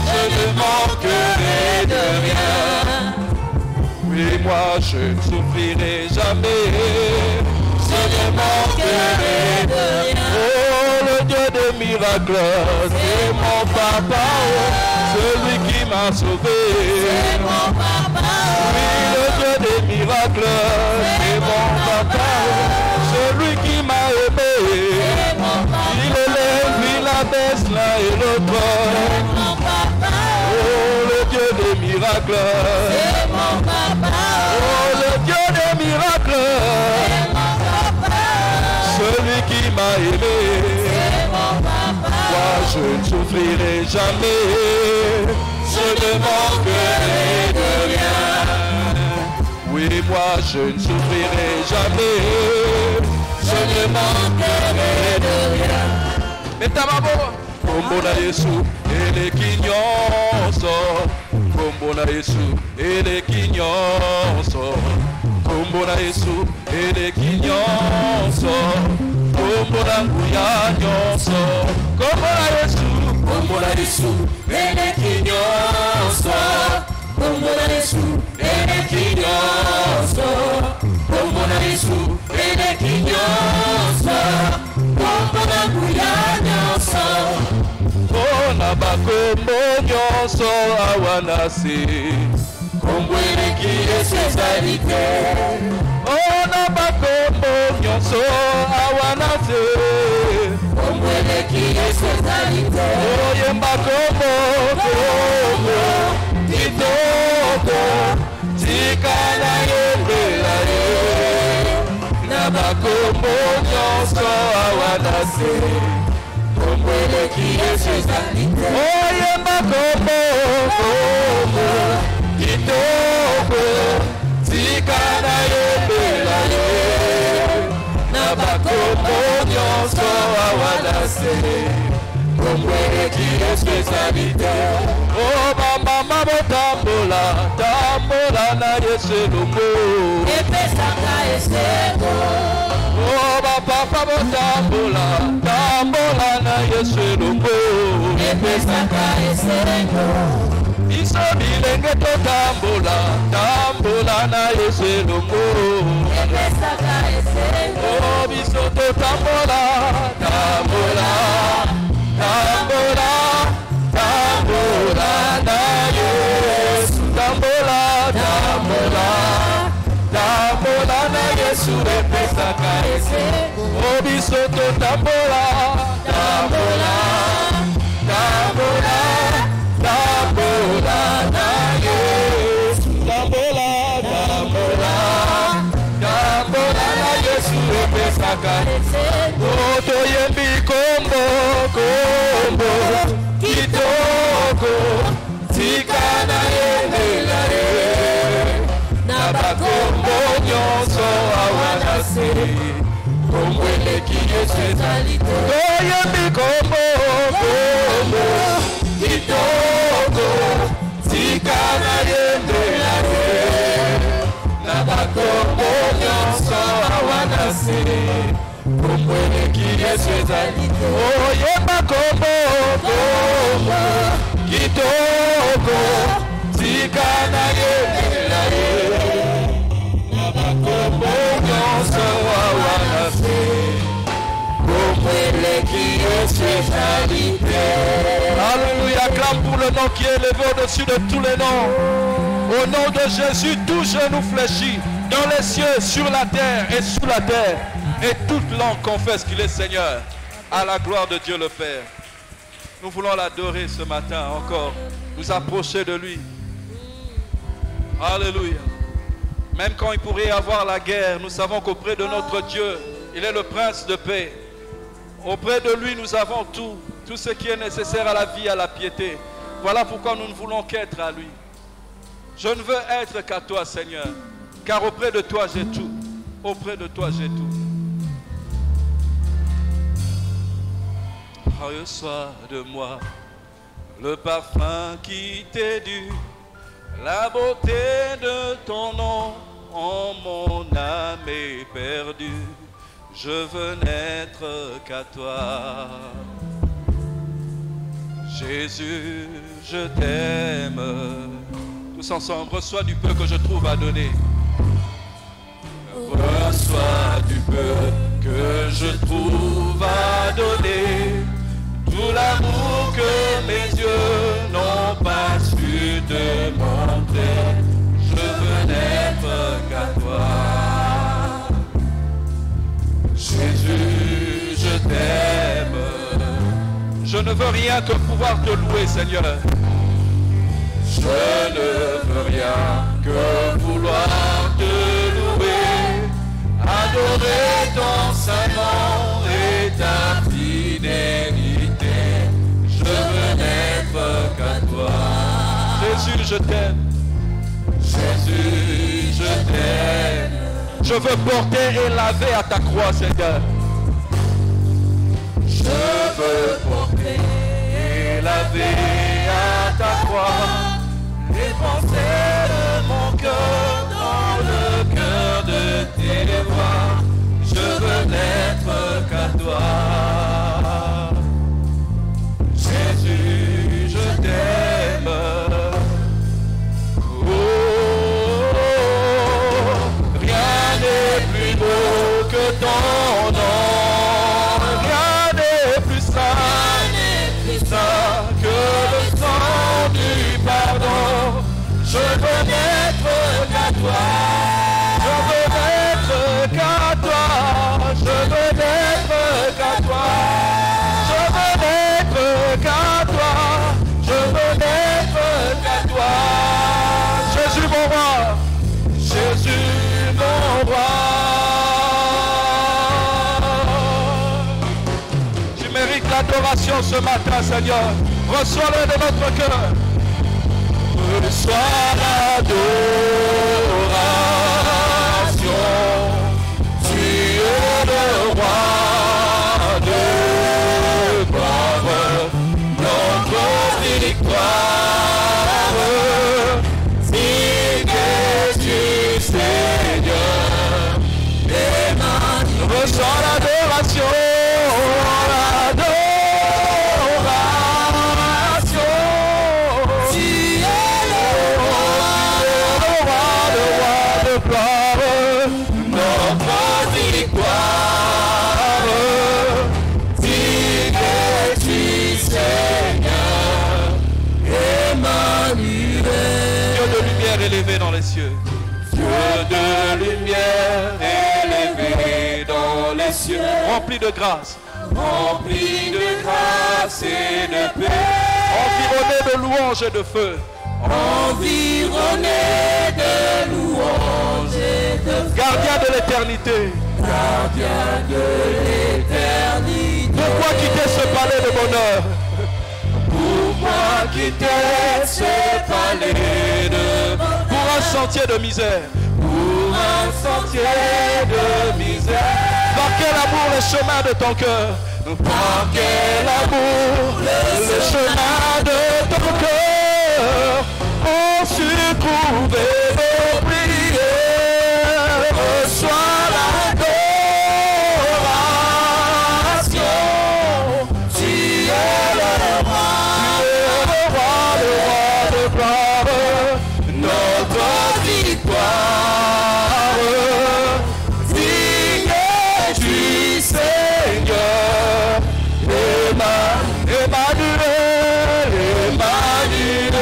Je ne manquerai de rien. Oui, moi je ne souffrirai jamais. Je ne manquerai de rien. Oh, le Dieu des miracles, c'est mon papa, celui qui m'a sauvé. C'est mon papa. Oui, le Dieu des miracles, c'est mon papa, celui qui m'a aimé. C'est mon papa. Il élève, il abaisse l'un et l'autre. C'est mon papa. Oh, le Dieu des miracles. C'est mon papa. Oh, le Dieu des miracles. C'est mon papa. Celui qui m'a aimé. C'est mon papa. Moi je ne souffrirai jamais. Je ne manquerai de rien. Oui, moi je ne souffrirai jamais. Je ne manquerai de rien. Mais ta maman, Kombo na Yesu, ele kinyoso. Kombo na Yesu, ele kinyoso. Kombo na Yesu, ele kinyoso. Kombo na nguya nyonso. Kombo na Yesu, Kombo na Yesu, ele kinyoso. Kombo na Yesu, ele kinyoso. Kombo na Yesu eleki nyonso kombo nguya nyonso mpona bakombo nyonso awa na se kombo eleki Yesu ezali te mpona bakombo nyonso awa na se kombo eleki Yesu ezali te oyemba kombo kombo kitoko tika na yembela ye na bakombo nyonso awa na se kombo eleki Yesu ezali te oyemba kombo kombo kitoko tika na yembela ye na bakombo nyonso awa na se kombo eleki Yesu ezali te o bamama botambola tambola na Yesu elongo epesaka esengo o bapapa botambola tambola na Yesu elongo epesaka esengo biso bilenge totambola tambola na Yesu elongo epesaka esengo o biso totambola tambola tambola tambola na Yesu tambola tambola tambola na Yesu epesaka esengo o biso totambola tambola tambola tambola na Yesu tambola tambola tambola na Yesu epesaka esengo toyembi kombo kombo kitoko tika na yembela ye na bakombo nyonso awa na se kombo eleki Yesu ezali te toyembi kombo kombo kitoko tika na yembela ye na bakombo nyonso awa na se kombo eleki Yesu ezali te oyemba kombo kombo kitoko tika na yembela ye na bakombo nyonso awa na se kombo eleki Yesu ezali te. Alléluia, acclame pour le nom qui est élevé au-dessus de tous les noms. Au nom de Jésus, tout genou fléchit dans les cieux, sur la terre et sous la terre. Et toute langue confesse qu'il est Seigneur, à la gloire de Dieu le Père. Nous voulons l'adorer ce matin encore, nous approcher de lui. Alléluia. Même quand il pourrait y avoir la guerre, nous savons qu'auprès de notre Dieu, il est le prince de paix. Auprès de lui, nous avons tout ce qui est nécessaire à la vie, à la piété. Voilà pourquoi nous ne voulons qu'être à lui. Je ne veux être qu'à toi, Seigneur, car auprès de toi, j'ai tout. Auprès de toi, j'ai tout. Reçois de moi le parfum qui t'est dû, la beauté de ton nom, oh, mon âme est perdue. Je veux n'être qu'à toi. Jésus, je t'aime. Tous ensemble, reçois du peu que je trouve à donner. Reçois du peu que je trouve à donner. Tout l'amour que mes yeux n'ont pas su te montrer. Je veux n'être qu'à toi. Jésus, je t'aime. Je ne veux rien que pouvoir te louer, Seigneur. Je ne veux rien que vouloir te louer, adorer ton saint nom et ta fidélité. Je veux n'être qu'à toi. Jésus, je t'aime. Jésus, je t'aime. Je veux porter et laver à ta croix, Seigneur. Je veux porter et laver à ta croix les pensées de mon cœur dans le cœur de tes voix. Je veux n'être qu'à toi. Jésus, je t'aime. Rien n'est plus beau l'adoration ce matin, Seigneur. Reçois-le de notre cœur. Reçois l'adoration. Tu es le roi de gloire, notre victoire. Signe du Seigneur, Emmanuel. Reçois l'adoration. Élevé dans les cieux. Dieu de lumière élevé dans les cieux. Rempli de grâce. Rempli de grâce et de paix. Environné de louanges et de feu. Environné de louanges et de feu. Gardien de l'éternité. Gardien de l'éternité. Pourquoi quitter ce palais de bonheur? Pourquoi quitter ce palais de pour un sentier de misère? Pour un sentier de misère. Par quel amour le chemin de ton cœur? Par quel amour le chemin de ton cœur ont su trouver nos prières. Reçois l'adoration. Tu es le roi de gloire, notre victoire. Digne du Seigneur, Emmanuel, Emmanuel,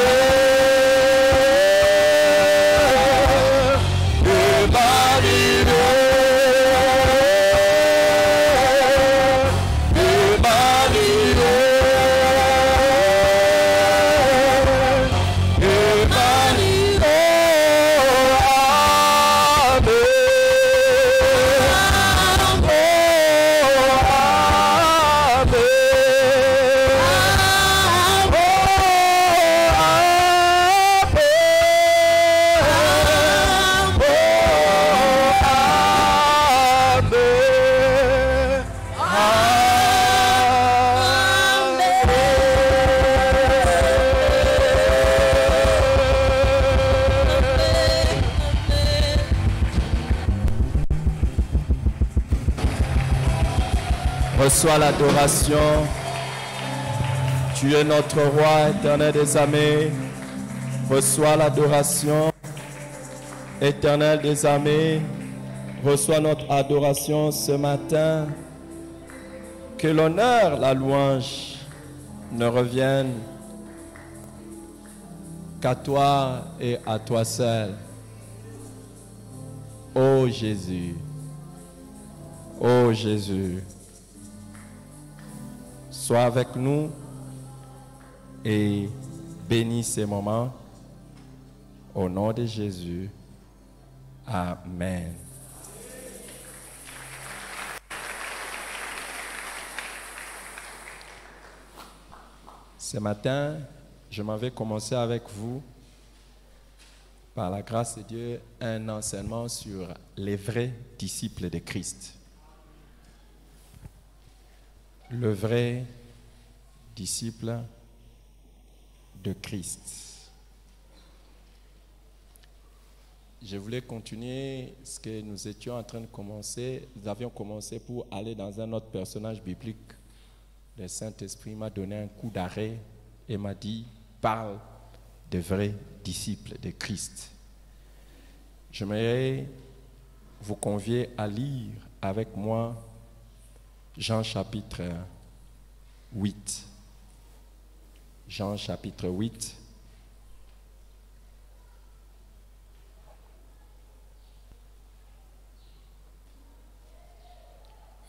Reçois l'adoration. Tu es notre roi éternel des armées. Reçois l'adoration. Éternel des armées, reçois notre adoration ce matin. Que l'honneur, la louange ne reviennent qu'à toi et à toi seul. Ô Jésus, ô Jésus, sois avec nous et bénis ces moments. Au nom de Jésus, Amen. Ce matin, je m'en vais commencer avec vous, par la grâce de Dieu, un enseignement sur les vrais disciples de Christ. Le vrai disciple de Christ. Je voulais continuer ce que nous étions en train de commencer. Nous avions commencé pour aller dans un autre personnage biblique. Le Saint-Esprit m'a donné un coup d'arrêt et m'a dit, parle des vrais disciples de Christ. J'aimerais vous convier à lire avec moi Jean chapitre 8. Jean chapitre 8.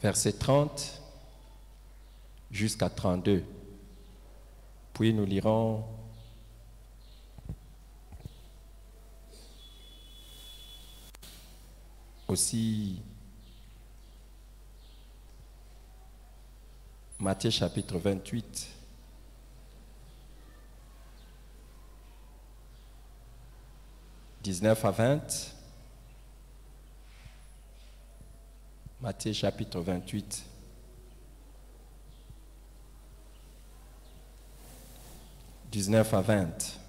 Verset 30 jusqu'à 32. Puis nous lirons aussi Matthieu chapitre 28. « 19 à 20. Matthieu chapitre 28. « 19 à 20.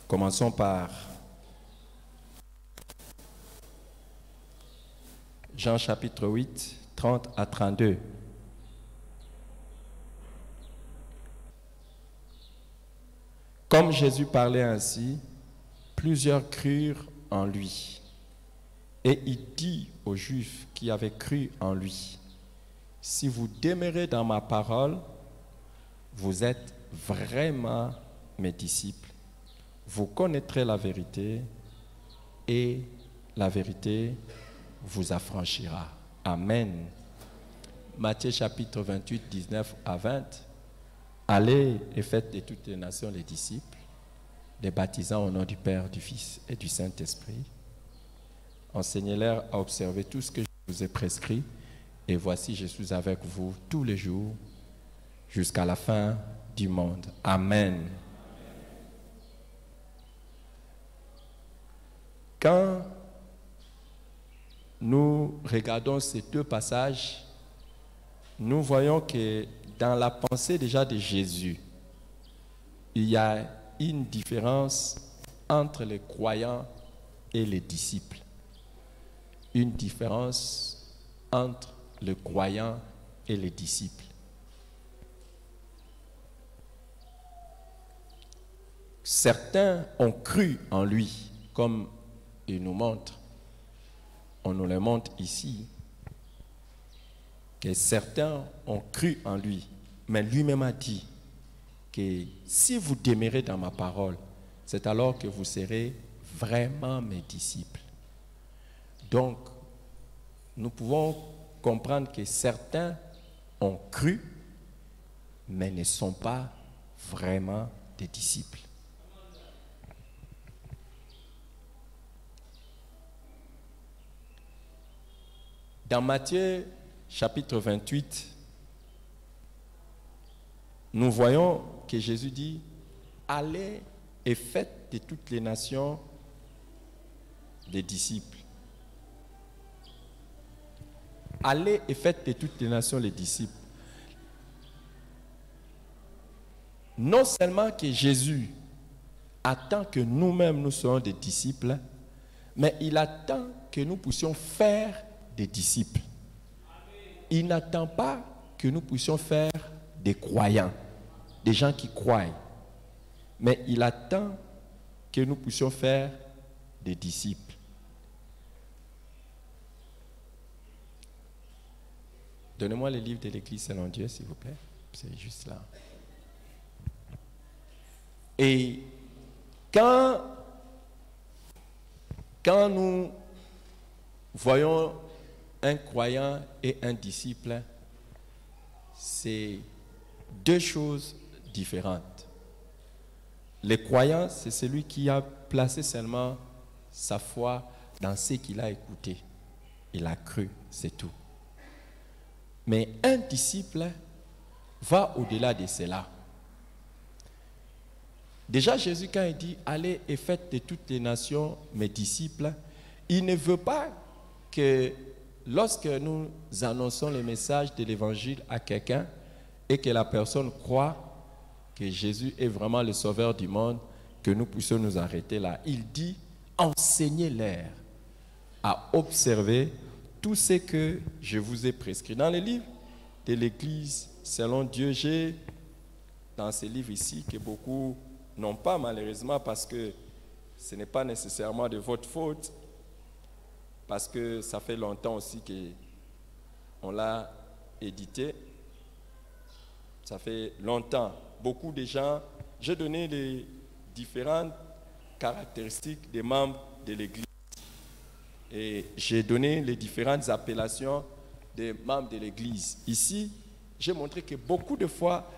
Commençons par Jean chapitre 8, 30 à 32. Comme Jésus parlait ainsi, plusieurs crurent en lui. Et il dit aux Juifs qui avaient cru en lui, « Si vous demeurez dans ma parole, vous êtes vraiment mes disciples. Vous connaîtrez la vérité et la vérité vous affranchira. » Amen. Matthieu chapitre 28, 19 à 20. Allez et faites de toutes les nations les disciples, les baptisant au nom du Père, du Fils et du Saint-Esprit. Enseignez-leur à observer tout ce que je vous ai prescrit, et voici, je suis avec vous tous les jours jusqu'à la fin du monde. Amen. Quand nous regardons ces deux passages, nous voyons que dans la pensée déjà de Jésus, il y a une différence entre les croyants et les disciples. Une différence entre les croyants et les disciples. Certains ont cru en lui, comme il nous montre. On nous le montre ici, que certains ont cru en lui, mais lui-même a dit que si vous demeurez dans ma parole, c'est alors que vous serez vraiment mes disciples. Donc, nous pouvons comprendre que certains ont cru, mais ne sont pas vraiment des disciples. Dans Matthieu chapitre 28, nous voyons que Jésus dit, « Allez et faites de toutes les nations des disciples. » Allez et faites de toutes les nations les disciples. Non seulement que Jésus attend que nous-mêmes nous soyons des disciples, mais il attend que nous puissions faire des disciples. Il n'attend pas que nous puissions faire des croyants, des gens qui croient, mais il attend que nous puissions faire des disciples. Donnez-moi le livre de l'Église selon Dieu, s'il vous plaît. C'est juste là. Et quand nous voyons un croyant et un disciple, c'est deux choses différentes. Le croyant, c'est celui qui a placé seulement sa foi dans ce qu'il a écouté. Il a cru, c'est tout. Mais un disciple va au-delà de cela. Déjà, Jésus, quand il dit « Allez et faites de toutes les nations mes disciples », il ne veut pas que lorsque nous annonçons le message de l'évangile à quelqu'un et que la personne croit que Jésus est vraiment le sauveur du monde, que nous puissions nous arrêter là. Il dit « Enseignez-leur à observer tout ce que je vous ai prescrit. » Dans les livres de l'Église selon Dieu, j'ai dans ces livres ici que beaucoup n'ont pas malheureusement parce que ce n'est pas nécessairement de votre faute, parce que ça fait longtemps aussi qu'on l'a édité. Ça fait longtemps. Beaucoup de gens, j'ai donné les différentes caractéristiques des membres de l'Église. Et j'ai donné les différentes appellations des membres de l'Église. Ici, j'ai montré que beaucoup de fois,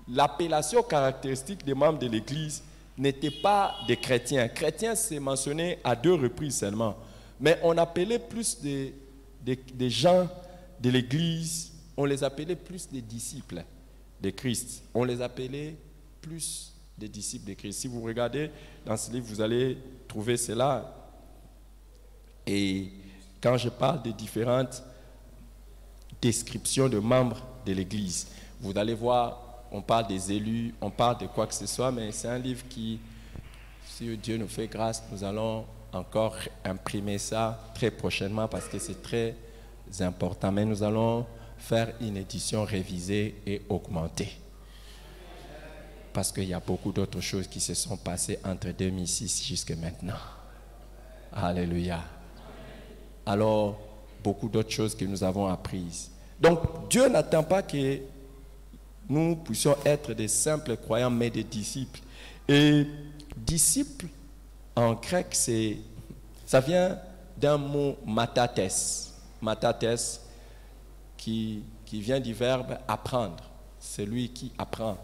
l'appellation caractéristique des membres de l'Église n'était pas des chrétiens. Chrétiens, c'est mentionné à 2 reprises seulement. Mais on appelait plus des gens de l'Église, on les appelait plus des disciples de Christ. On les appelait plus des disciples de Christ. Si vous regardez dans ce livre, vous allez trouver cela. Et quand je parle de différentes descriptions de membres de l'Église, vous allez voir, on parle des élus, on parle de quoi que ce soit, mais c'est un livre qui, si Dieu nous fait grâce, nous allons encore imprimer ça très prochainement parce que c'est très important. Mais nous allons faire une édition révisée et augmentée. Parce qu'il y a beaucoup d'autres choses qui se sont passées entre 2006 jusqu'à maintenant. Alléluia. Alors, beaucoup d'autres choses que nous avons apprises. Donc, Dieu n'attend pas que nous puissions être des simples croyants, mais des disciples. Et disciple, en grec, ça vient d'un mot matates. Matates, qui vient du verbe apprendre. C'est lui qui apprend.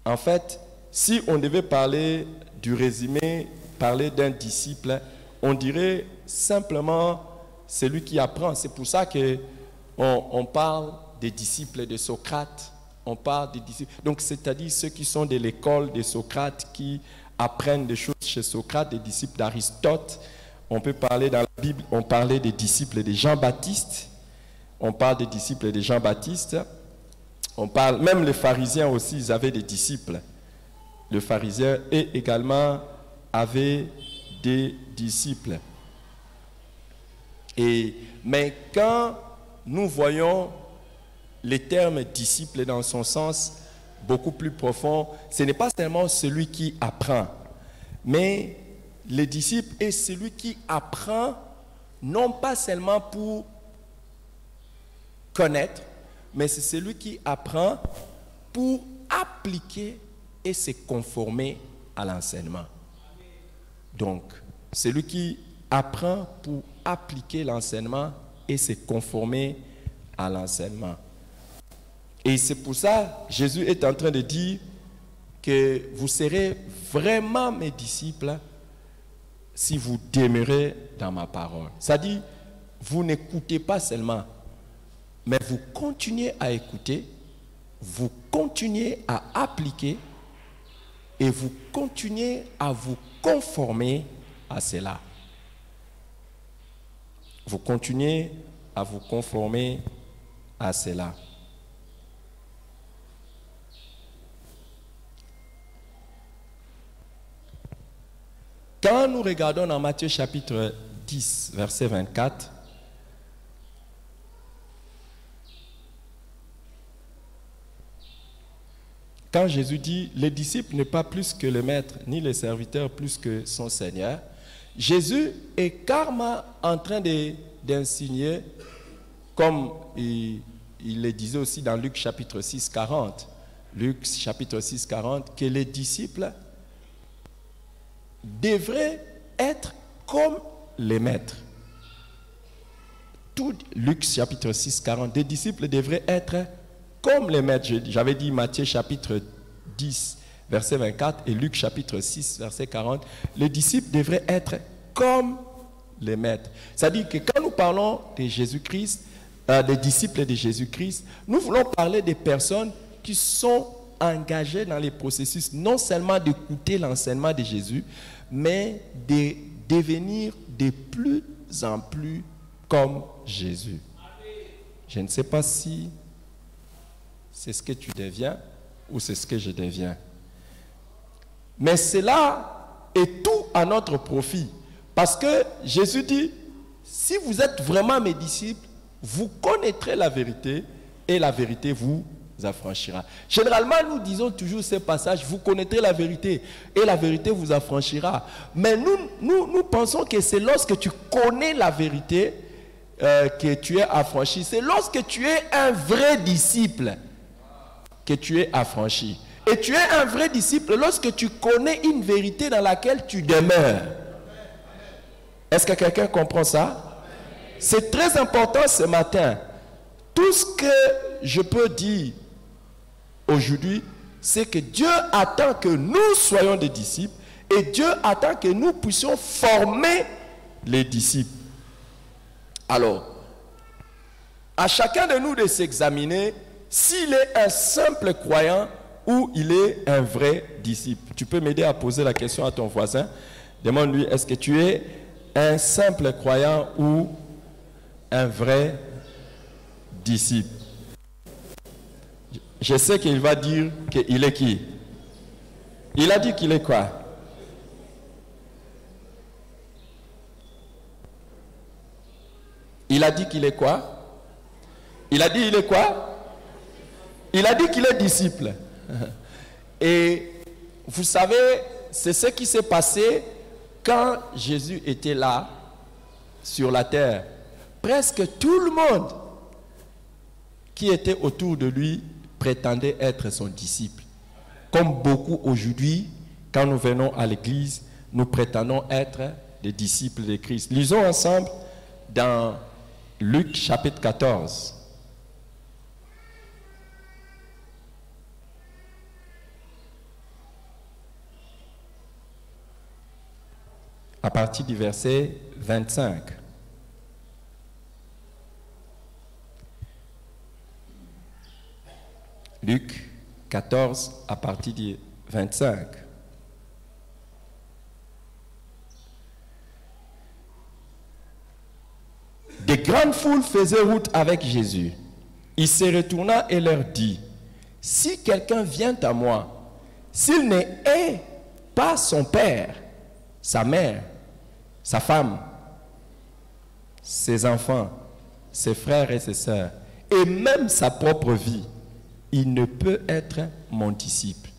En fait, si on devait parler du résumé, parler d'un disciple, on dirait simplement celui qui apprend. C'est pour ça qu'on parle des disciples de Socrate. On parle des disciples. Donc, c'est-à-dire ceux qui sont de l'école de Socrate, qui apprennent des choses chez Socrate, des disciples d'Aristote. On peut parler dans la Bible, on parlait des disciples de Jean-Baptiste. On parle des disciples de Jean-Baptiste. On parle, même les pharisiens aussi, ils avaient des disciples. Les pharisiens et également avaient des disciples. Mais quand nous voyons les termes disciple dans son sens beaucoup plus profond, ce n'est pas seulement celui qui apprend, mais le disciple est celui qui apprend non pas seulement pour connaître, mais c'est celui qui apprend pour appliquer et se conformer à l'enseignement. Donc, celui qui apprend pour appliquer l'enseignement et se conformer à l'enseignement. Et c'est pour ça que Jésus est en train de dire que vous serez vraiment mes disciples si vous demeurez dans ma parole. C'est-à-dire, vous n'écoutez pas seulement, mais vous continuez à écouter, vous continuez à appliquer et vous continuez à vous conformer à cela. Vous continuez à vous conformer à cela. Quand nous regardons dans Matthieu chapitre 10, verset 24, quand Jésus dit « Les disciples n'est pas plus que le maître, ni le serviteur plus que son Seigneur », Jésus est carrément en train d'insigner, comme il le disait aussi dans Luc chapitre 6, 40, Luc chapitre 6, 40, que les disciples devraient être comme les maîtres. Tout Luc chapitre 6, 40, des disciples devraient être comme les maîtres. J'avais dit Matthieu chapitre 10, verset 24 et Luc chapitre 6, verset 40. Les disciples devraient être comme les maîtres. C'est-à-dire que quand nous parlons de Jésus-Christ, des disciples de Jésus-Christ, nous voulons parler des personnes qui sont engagées dans les processus, non seulement d'écouter l'enseignement de Jésus, mais de devenir de plus en plus comme Jésus. Je ne sais pas si c'est ce que tu deviens ou c'est ce que je deviens. Mais cela est tout à notre profit. Parce que Jésus dit, si vous êtes vraiment mes disciples, vous connaîtrez la vérité et la vérité vous affranchira. Généralement, nous disons toujours ces passages, vous connaîtrez la vérité et la vérité vous affranchira. Mais nous pensons que c'est lorsque tu connais la vérité que tu es affranchi. C'est lorsque tu es un vrai disciple que tu es affranchi. Et tu es un vrai disciple lorsque tu connais une vérité dans laquelle tu demeures. Est-ce que quelqu'un comprend ça? C'est très important ce matin. Tout ce que je peux dire aujourd'hui, c'est que Dieu attend que nous soyons des disciples et Dieu attend que nous puissions former les disciples. Alors, à chacun de nous de s'examiner s'il est un simple croyant ou il est un vrai disciple. Tu peux m'aider à poser la question à ton voisin. Demande-lui, est-ce que tu es un simple croyant ou un vrai disciple? Je sais qu'il va dire qu'il est qui? Il a dit qu'il est quoi? Il a dit qu'il est quoi? Il a dit il est quoi? Il a dit qu'il est disciple. Et vous savez, c'est ce qui s'est passé quand Jésus était là, sur la terre. Presque tout le monde qui était autour de lui prétendait être son disciple. Comme beaucoup aujourd'hui, quand nous venons à l'église, nous prétendons être des disciples de Christ. Lisons ensemble dans Luc chapitre 14. À partir du verset 25. Luc 14, à partir du 25. Des grandes foules faisaient route avec Jésus. Il se retourna et leur dit, « Si quelqu'un vient à moi, s'il ne hait pas son père, sa mère, sa femme, ses enfants, ses frères et ses sœurs, et même sa propre vie, il ne peut être mon disciple.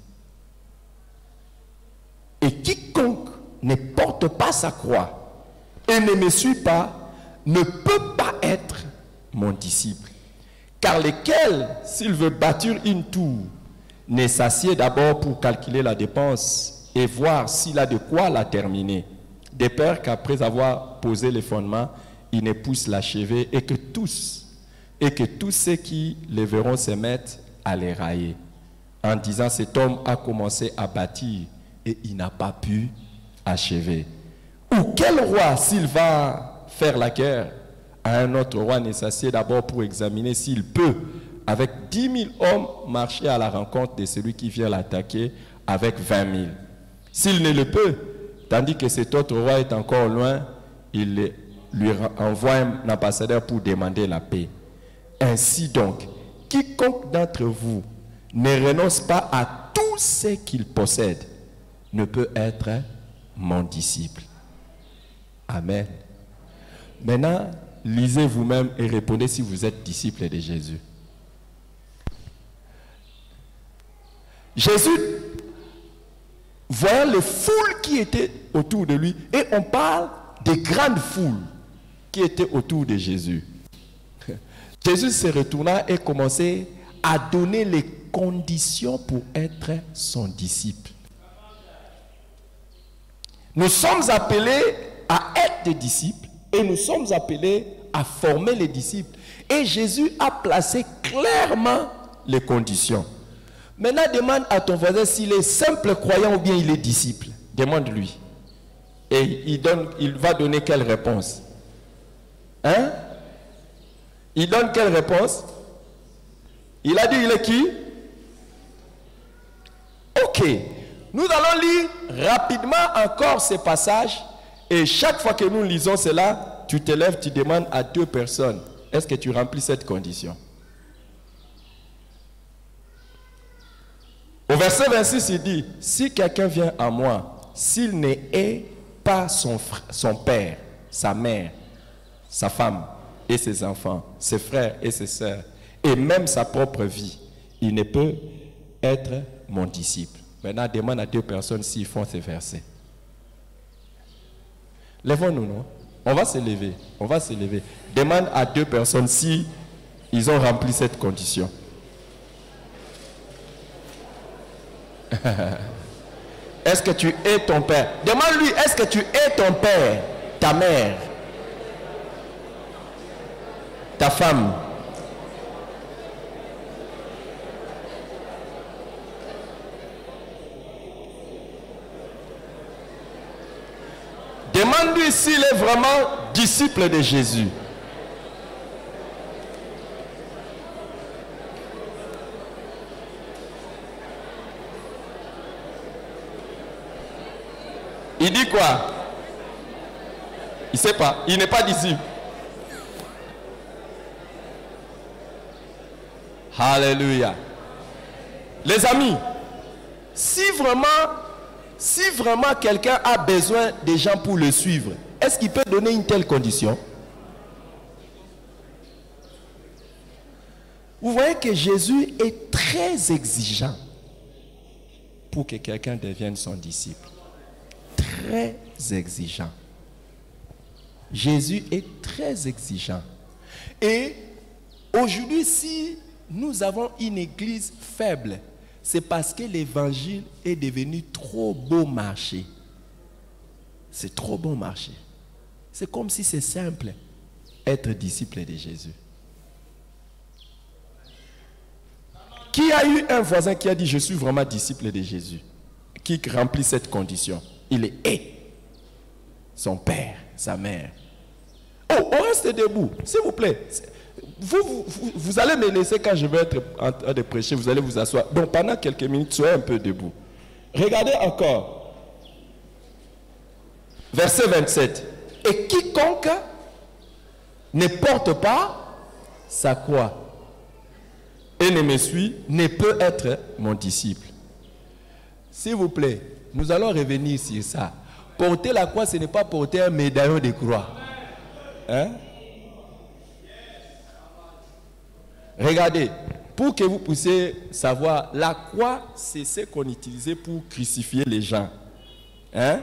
Et quiconque ne porte pas sa croix et ne me suit pas, ne peut pas être mon disciple. Car lequel, s'il veut bâtir une tour, ne s'assied d'abord pour calculer la dépense et voir s'il a de quoi la terminer, de peur qu'après avoir posé les fondements, il ne puisse l'achever et que tous ceux qui les verront se mettent à les railler, en disant cet homme a commencé à bâtir et il n'a pas pu achever. Ou quel roi, s'il va faire la guerre à un autre roi, ne s'assied d'abord pour examiner s'il peut, avec 10 000 hommes, marcher à la rencontre de celui qui vient l'attaquer avec 20 000. S'il ne le peut, tandis que cet autre roi est encore loin, il lui envoie un ambassadeur pour demander la paix. Ainsi donc, quiconque d'entre vous ne renonce pas à tout ce qu'il possède ne peut être mon disciple. Amen. Maintenant, lisez vous-même et répondez si vous êtes disciple de Jésus. Jésus, voyant les foules qui étaient autour de lui, et on parle des grandes foules qui étaient autour de Jésus. Jésus se retourna et commençait à donner les conditions pour être son disciple. Nous sommes appelés à être des disciples et nous sommes appelés à former les disciples. Et Jésus a placé clairement les conditions. Maintenant, demande à ton voisin s'il est simple croyant ou bien il est disciple. Demande-lui. Et il va donner quelle réponse? Hein? Il donne quelle réponse? Il a dit il est qui? Ok. Nous allons lire rapidement encore ces passages. Et chaque fois que nous lisons cela, tu te lèves, tu demandes à 2 personnes, est-ce que tu remplis cette condition? Au verset 26, il dit, si quelqu'un vient à moi, s'il ne hait pas son père, sa mère, sa femme et ses enfants, ses frères et ses sœurs, et même sa propre vie, il ne peut être mon disciple. Maintenant, demande à 2 personnes s'ils font ces versets. Lèvons-nous, non? On va se lever. On va se lever. Demande à 2 personnes si ils ont rempli cette condition. Est-ce que tu es ton père? Demande-lui, est-ce que tu es ton père, ta mère, ta femme? Demande Demande-lui s'il est vraiment disciple de Jésus. Il dit quoi? Il ne sait pas. Il n'est pas disciple. Alléluia. Les amis, si vraiment quelqu'un a besoin des gens pour le suivre, est-ce qu'il peut donner une telle condition? Vous voyez que Jésus est très exigeant pour que quelqu'un devienne son disciple. Très exigeant. Jésus est très exigeant. Et aujourd'hui, si nous avons une église faible, c'est parce que l'évangile est devenu trop beau marché. C'est trop bon marché. C'est comme si c'est simple être disciple de Jésus. Qui a eu un voisin qui a dit je suis vraiment disciple de Jésus, qui remplit cette condition? Il est son père, sa mère. Oh, on reste debout, s'il vous plaît. Vous allez me laisser quand je vais être en train de prêcher, vous allez vous asseoir. Donc pendant quelques minutes, soyez un peu debout. Regardez encore. Verset 27. Et quiconque ne porte pas sa croix et ne me suit ne peut être mon disciple. S'il vous plaît, nous allons revenir sur ça. Porter la croix, ce n'est pas porter un médaillon de croix. Hein? Regardez, pour que vous puissiez savoir, la croix, c'est ce qu'on utilisait pour crucifier les gens. Hein?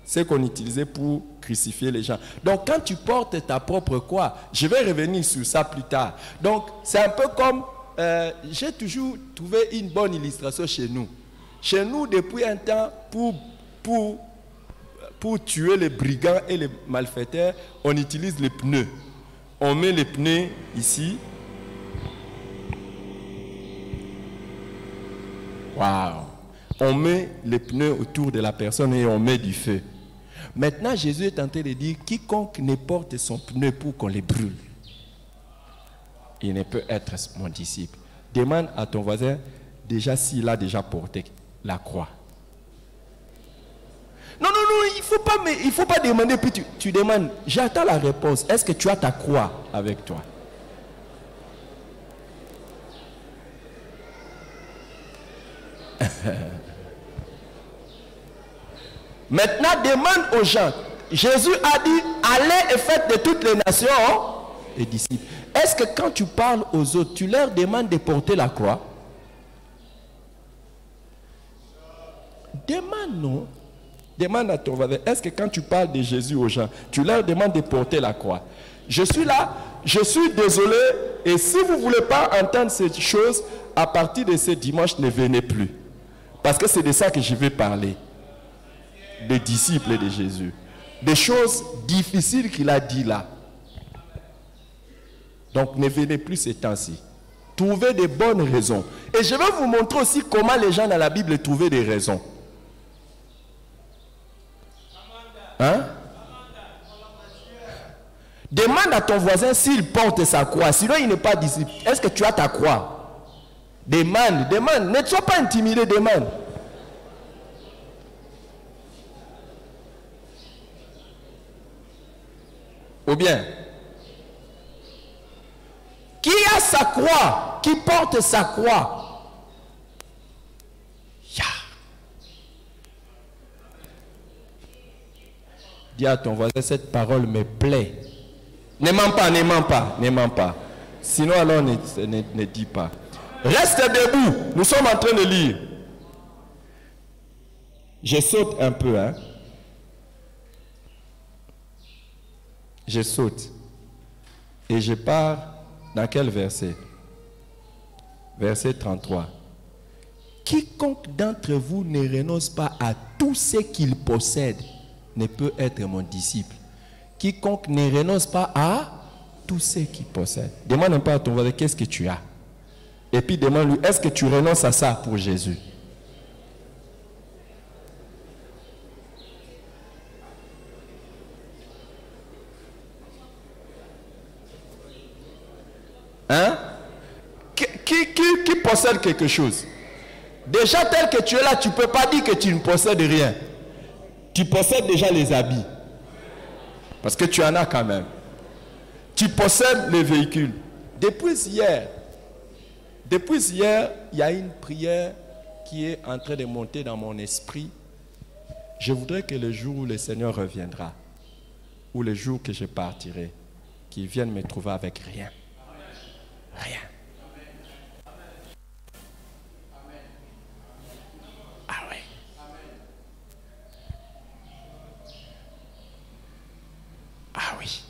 C'est ce qu'on utilisait pour crucifier les gens. Donc, quand tu portes ta propre croix, je vais revenir sur ça plus tard. Donc, c'est un peu comme, j'ai toujours trouvé une bonne illustration chez nous. Chez nous, depuis un temps, pour tuer les brigands et les malfaiteurs, on utilise les pneus. On met les pneus ici. Waouh! On met les pneus autour de la personne et on met du feu. Maintenant, Jésus est en train de dire, quiconque ne porte son pneu pour qu'on les brûle, il ne peut être mon disciple. Demande à ton voisin déjà s'il a déjà porté la croix. Non, il ne faut pas demander, puis tu demandes, j'attends la réponse. Est-ce que tu as ta croix avec toi? Maintenant, demande aux gens. Jésus a dit, allez et faites de toutes les nations des disciples. Est-ce que quand tu parles aux autres, tu leur demandes de porter la croix? Demande, non? Demande à ton voisin, est-ce que quand tu parles de Jésus aux gens, tu leur demandes de porter la croix? Je suis là, je suis désolé, et si vous ne voulez pas entendre cette chose, à partir de ce dimanche, ne venez plus. Parce que c'est de ça que je vais parler. Des disciples de Jésus. Des choses difficiles qu'il a dit là. Donc ne venez plus ces temps-ci. Trouvez des bonnes raisons. Et je vais vous montrer aussi comment les gens dans la Bible trouvaient des raisons. Hein? Demande à ton voisin s'il porte sa croix. Sinon il n'est pas disciple. Est-ce que tu as ta croix? Demande. Ne sois pas intimidé, demande. Ou bien, qui a sa croix, qui porte sa croix? Yeah. Dis à ton voisin, cette parole me plaît. Ne mens pas. Sinon alors ne dis pas. Reste debout, nous sommes en train de lire. Je saute un peu, hein. Je saute. Et je pars dans quel verset? Verset 33. Quiconque d'entre vous ne renonce pas à tout ce qu'il possède ne peut être mon disciple. Quiconque ne renonce pas à tout ce qu'il possède. Demande un peu à ton voisin, qu'est-ce que tu as? Et puis demande-lui, est-ce que tu renonces à ça pour Jésus? Hein? Qui possède quelque chose? Déjà tel que tu es là, tu ne peux pas dire que tu ne possèdes rien. Tu possèdes déjà les habits. Parce que tu en as quand même. Tu possèdes les véhicules. Depuis hier, il y a une prière qui est en train de monter dans mon esprit. Je voudrais que le jour où le Seigneur reviendra, ou le jour que je partirai, qu'il vienne me trouver avec rien. Rien. Ah oui. Ah oui.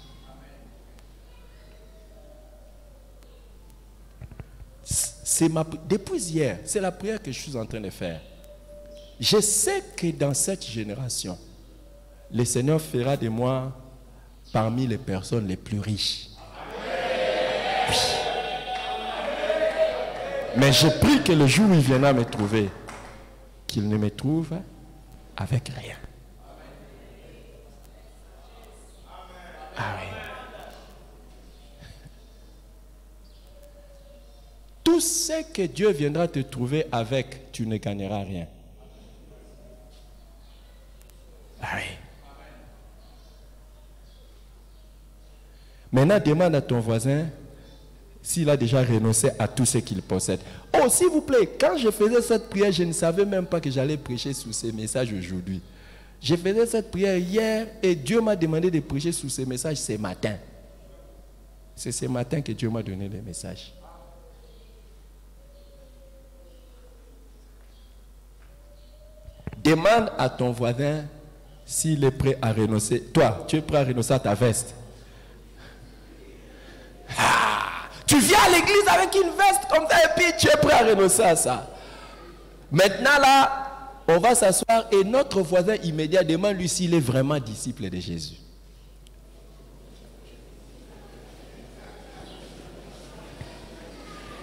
Depuis hier, c'est la prière que je suis en train de faire. Je sais que dans cette génération, le Seigneur fera de moi parmi les personnes les plus riches. Oui. Mais je prie que le jour où il viendra me trouver, qu'il ne me trouve avec rien. Ah oui. Tout ce que Dieu viendra te trouver avec, tu ne gagneras rien. Ah oui. Maintenant, demande à ton voisin s'il a déjà renoncé à tout ce qu'il possède. Oh, s'il vous plaît, quand je faisais cette prière, je ne savais même pas que j'allais prêcher sur ces messages aujourd'hui. Je faisais cette prière hier et Dieu m'a demandé de prêcher sur ces messages ce matin. C'est ce matin que Dieu m'a donné les messages. Demande à ton voisin s'il est prêt à renoncer. Toi, tu es prêt à renoncer à ta veste? Ah, tu viens à l'église avec une veste comme ça et puis tu es prêt à renoncer à ça. Maintenant là, on va s'asseoir et notre voisin immédiat demande lui s'il est vraiment disciple de Jésus.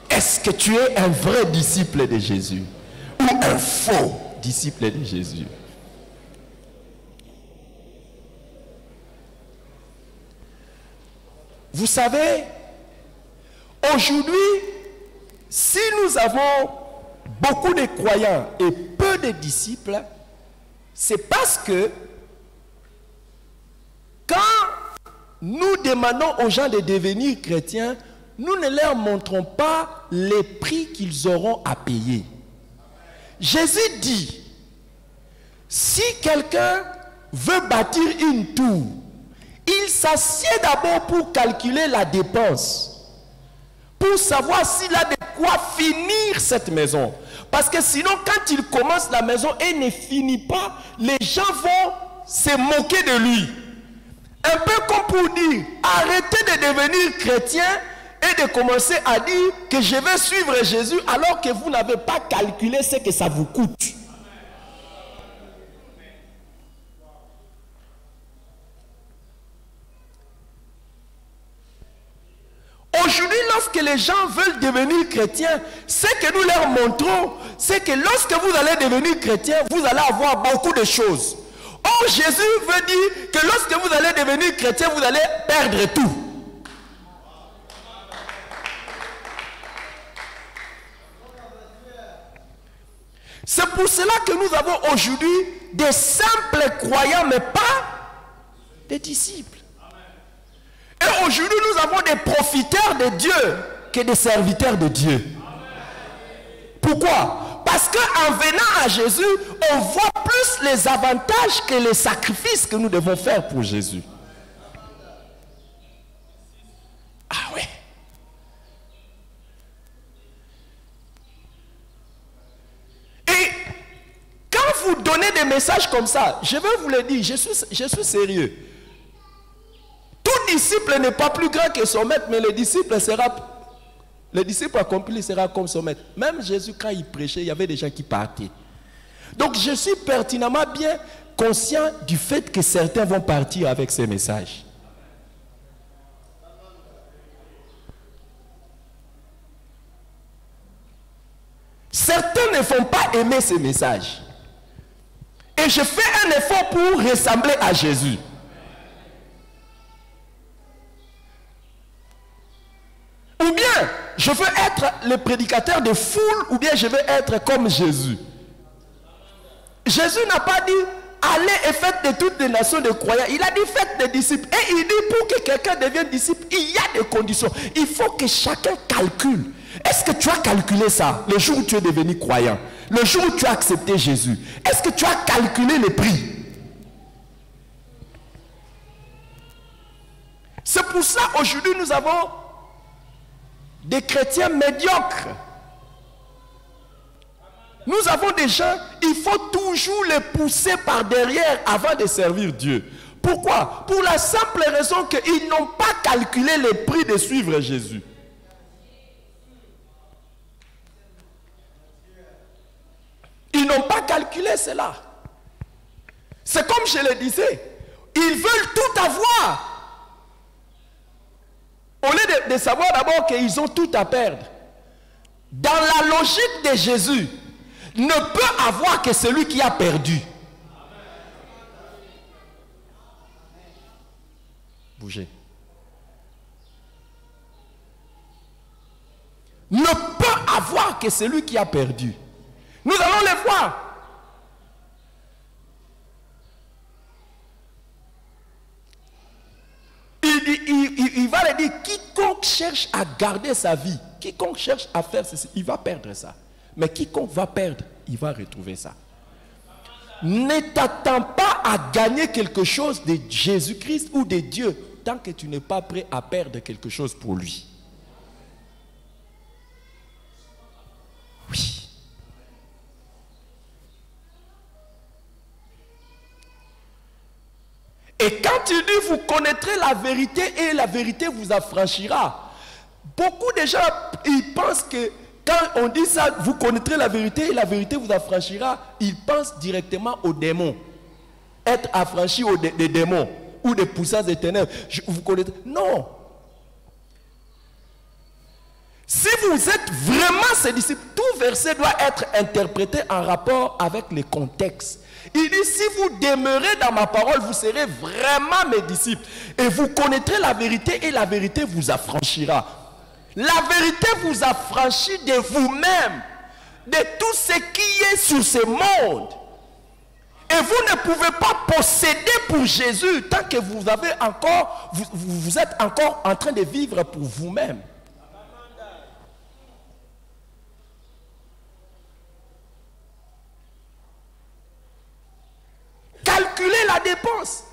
Est-ce que tu es un vrai disciple de Jésus ou un faux disciple de Jésus? Vous savez, aujourd'hui, si nous avons beaucoup de croyants et peu de disciples, c'est parce que quand nous demandons aux gens de devenir chrétiens, nous ne leur montrons pas les prix qu'ils auront à payer. Jésus dit, si quelqu'un veut bâtir une tour, il s'assied d'abord pour calculer la dépense, pour savoir s'il a de quoi finir cette maison. Parce que sinon, quand il commence la maison et ne finit pas, les gens vont se moquer de lui. Un peu comme pour dire, arrêtez de devenir chrétien et de commencer à dire que je vais suivre Jésus alors que vous n'avez pas calculé ce que ça vous coûte. Aujourd'hui, lorsque les gens veulent devenir chrétiens, ce que nous leur montrons, c'est que lorsque vous allez devenir chrétien, vous allez avoir beaucoup de choses. Or, Jésus veut dire que lorsque vous allez devenir chrétien, vous allez perdre tout. C'est pour cela que nous avons aujourd'hui des simples croyants, mais pas des disciples. Et aujourd'hui, nous avons des profiteurs de Dieu que des serviteurs de Dieu. Pourquoi? Parce qu'en venant à Jésus, on voit plus les avantages que les sacrifices que nous devons faire pour Jésus. Ah ouais. Et quand vous donnez des messages comme ça, je vais vous le dire, je suis sérieux. Tout disciple n'est pas plus grand que son maître, mais le disciple accompli sera comme son maître. Même Jésus, quand il prêchait, il y avait des gens qui partaient. Donc je suis pertinemment bien conscient du fait que certains vont partir avec ces messages. Certains ne vont pas aimer ces messages. Et je fais un effort pour ressembler à Jésus. Ou bien, je veux être le prédicateur de foule, ou bien je veux être comme Jésus. Jésus n'a pas dit, allez et faites de toutes les nations de croyants. Il a dit, faites des disciples. Et il dit, pour que quelqu'un devienne disciple, il y a des conditions. Il faut que chacun calcule. Est-ce que tu as calculé ça, le jour où tu es devenu croyant? Le jour où tu as accepté Jésus? Est-ce que tu as calculé le prix? C'est pour ça, aujourd'hui, nous avons des chrétiens médiocres. Nous avons des gens, il faut toujours les pousser par derrière avant de servir Dieu. Pourquoi? Pour la simple raison qu'ils n'ont pas calculé le prix de suivre Jésus. Ils n'ont pas calculé cela. C'est comme je le disais, ils veulent tout avoir. Au lieu de savoir d'abord qu'ils ont tout à perdre. Dans la logique de Jésus, ne peut avoir que celui qui a perdu. Bougez. Ne peut avoir que celui qui a perdu. Nous allons les voir. Il va le dire, quiconque cherche à garder sa vie, quiconque cherche à faire ceci, il va perdre ça. Mais quiconque va perdre, il va retrouver ça. Ne t'attends pas à gagner quelque chose de Jésus-Christ ou de Dieu tant que tu n'es pas prêt à perdre quelque chose pour lui. Oui. Et quand tu dis, vous connaîtrez la vérité et la vérité vous affranchira. Beaucoup de gens, ils pensent que quand on dit ça, vous connaîtrez la vérité et la vérité vous affranchira, ils pensent directement aux démons. Être affranchi des démons ou des puissances des ténèbres. Vous connaîtrez. Non. Si vous êtes vraiment ses disciples, tout verset doit être interprété en rapport avec le contexte. Il dit, si vous demeurez dans ma parole, vous serez vraiment mes disciples. Et vous connaîtrez la vérité et la vérité vous affranchira. La vérité vous affranchit de vous-même, de tout ce qui est sur ce monde. Et vous ne pouvez pas posséder pour Jésus tant que vous avez encore, vous êtes encore en train de vivre pour vous-même. Calculez la dépense.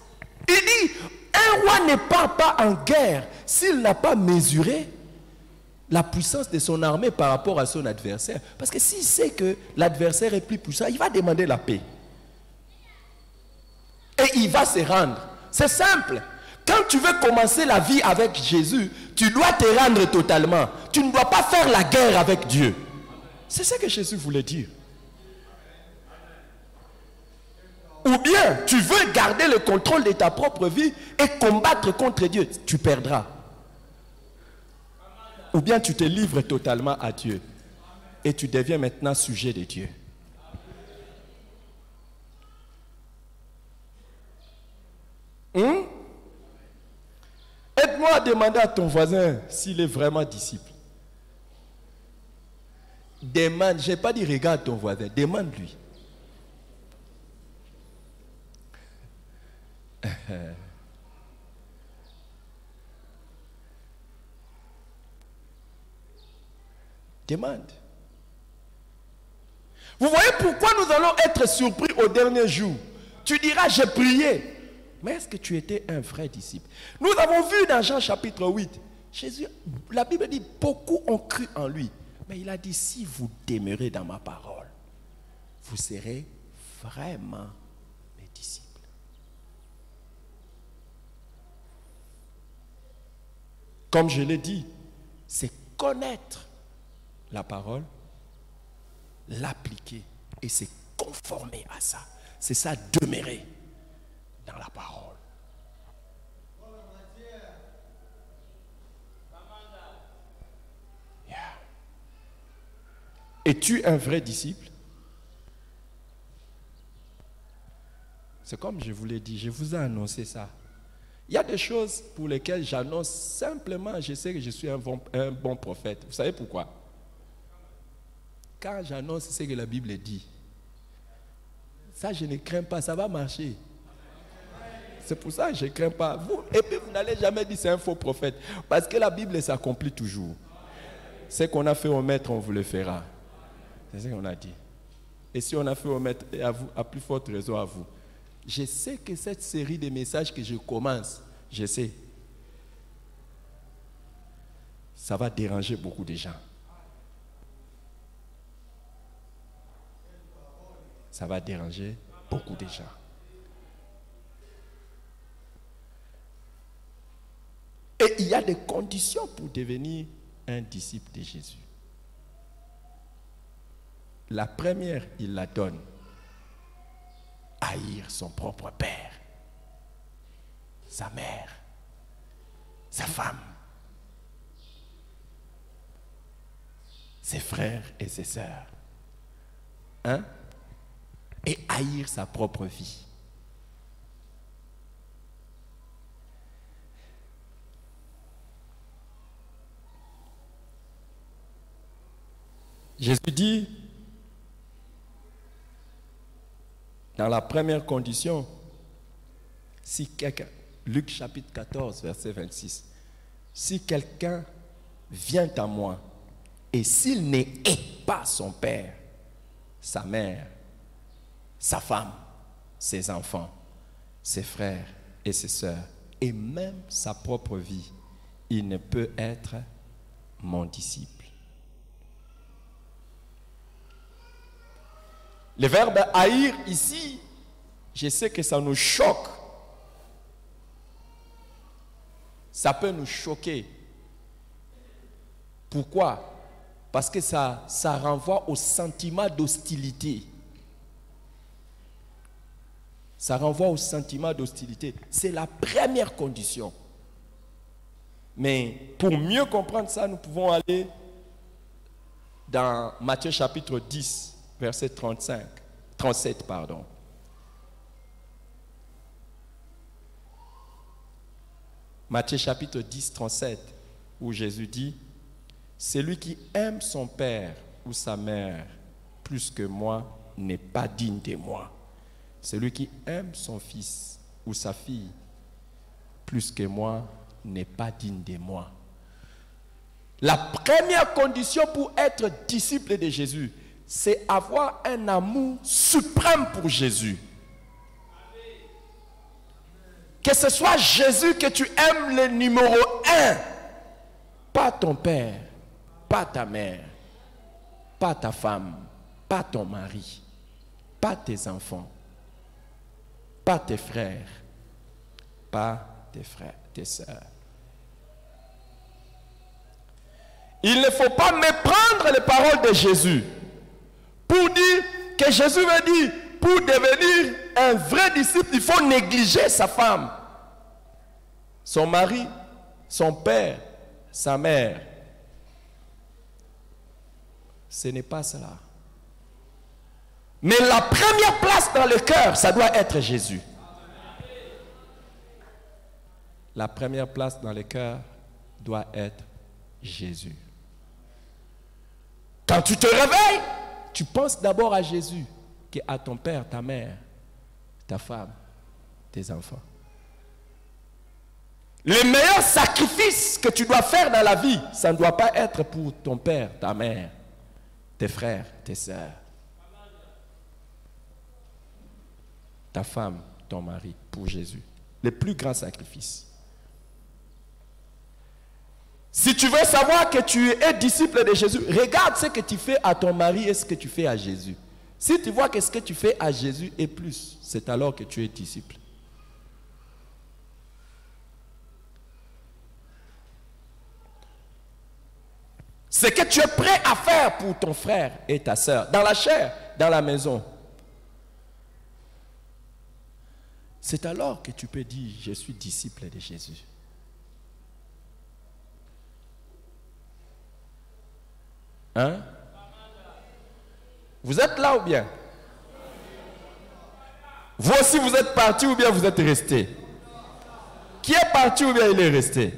Il dit, un roi ne part pas en guerre s'il n'a pas mesuré la puissance de son armée par rapport à son adversaire. Parce que s'il sait que l'adversaire est plus puissant, il va demander la paix. Et il va se rendre. C'est simple. Quand tu veux commencer la vie avec Jésus, tu dois te rendre totalement. Tu ne dois pas faire la guerre avec Dieu. C'est ce que Jésus voulait dire. Ou bien, tu veux garder le contrôle de ta propre vie et combattre contre Dieu, tu perdras. Ou bien tu te livres totalement à Dieu et tu deviens maintenant sujet de Dieu. Aide-moi à demander à ton voisin s'il est vraiment disciple. Demande, je n'ai pas dit regarde ton voisin, demande-lui. Demande. Vous voyez pourquoi nous allons être surpris au dernier jour. Tu diras, j'ai prié. Mais est-ce que tu étais un vrai disciple? Nous avons vu dans Jean chapitre 8, Jésus, la Bible dit, beaucoup ont cru en lui. Mais il a dit, si vous demeurez dans ma parole, vous serez vraiment mes disciples. Comme je l'ai dit, c'est connaître la parole, l'appliquer et se conformer à ça. C'est ça, demeurer dans la parole. Yeah. Es-tu un vrai disciple? C'est comme je vous l'ai dit, je vous ai annoncé ça. Il y a des choses pour lesquelles j'annonce simplement, je sais que je suis un bon prophète. Vous savez pourquoi? Quand j'annonce ce que la Bible dit, ça je ne crains pas, ça va marcher. C'est pour ça que je ne crains pas. Et puis vous n'allez jamais dire c'est un faux prophète. Parce que la Bible s'accomplit toujours. Ce qu'on a fait au maître, on vous le fera. C'est ce qu'on a dit. Et si on a fait au maître, et à vous, à plus forte raison à vous. Je sais que cette série de messages que je commence, je sais, ça va déranger beaucoup de gens. Ça va déranger beaucoup de gens. Et il y a des conditions pour devenir un disciple de Jésus. La première, il la donne. Haïr son propre père, sa mère, sa femme, ses frères et ses sœurs. Hein? Et haïr sa propre vie. Jésus dit, dans la première condition, si quelqu'un, Luc chapitre 14, verset 26, si quelqu'un vient à moi et s'il ne hait pas son père, sa mère, sa femme, ses enfants, ses frères et ses sœurs, et même sa propre vie, il ne peut être mon disciple. Le verbe haïr ici, je sais que ça nous choque. Ça peut nous choquer. Pourquoi? Parce que ça renvoie au sentiment d'hostilité. Ça renvoie au sentiment d'hostilité. C'est la première condition. Mais pour mieux comprendre ça, nous pouvons aller dans Matthieu chapitre 10. Verset 37, pardon. Matthieu chapitre 10, 37, où Jésus dit, « Celui qui aime son père ou sa mère plus que moi n'est pas digne de moi. Celui qui aime son fils ou sa fille plus que moi n'est pas digne de moi. » La première condition pour être disciple de Jésus, c'est avoir un amour suprême pour Jésus. Que ce soit Jésus que tu aimes le numéro 1, pas ton père, pas ta mère, pas ta femme, pas ton mari, pas tes enfants, pas tes frères, tes sœurs. Il ne faut pas méprendre les paroles de Jésus. Pour dire que Jésus veut dire, pour devenir un vrai disciple, il faut négliger sa femme, son mari, son père, sa mère. Ce n'est pas cela. Mais la première place dans le cœur, ça doit être Jésus. La première place dans le cœur doit être Jésus. Quand tu te réveilles, tu penses d'abord à Jésus qu'à ton père, ta mère, ta femme, tes enfants. Le meilleur sacrifice que tu dois faire dans la vie, ça ne doit pas être pour ton père, ta mère, tes frères, tes sœurs, ta femme, ton mari, pour Jésus. Le plus grand sacrifice. Si tu veux savoir que tu es disciple de Jésus, regarde ce que tu fais à ton mari et ce que tu fais à Jésus. Si tu vois que ce que tu fais à Jésus est plus, c'est alors que tu es disciple. Ce que tu es prêt à faire pour ton frère et ta sœur, dans la chair, dans la maison, c'est alors que tu peux dire, je suis disciple de Jésus. Hein? Vous êtes là ou bien? Vous aussi vous êtes partis ou bien vous êtes restés? Qui est parti ou bien il est resté?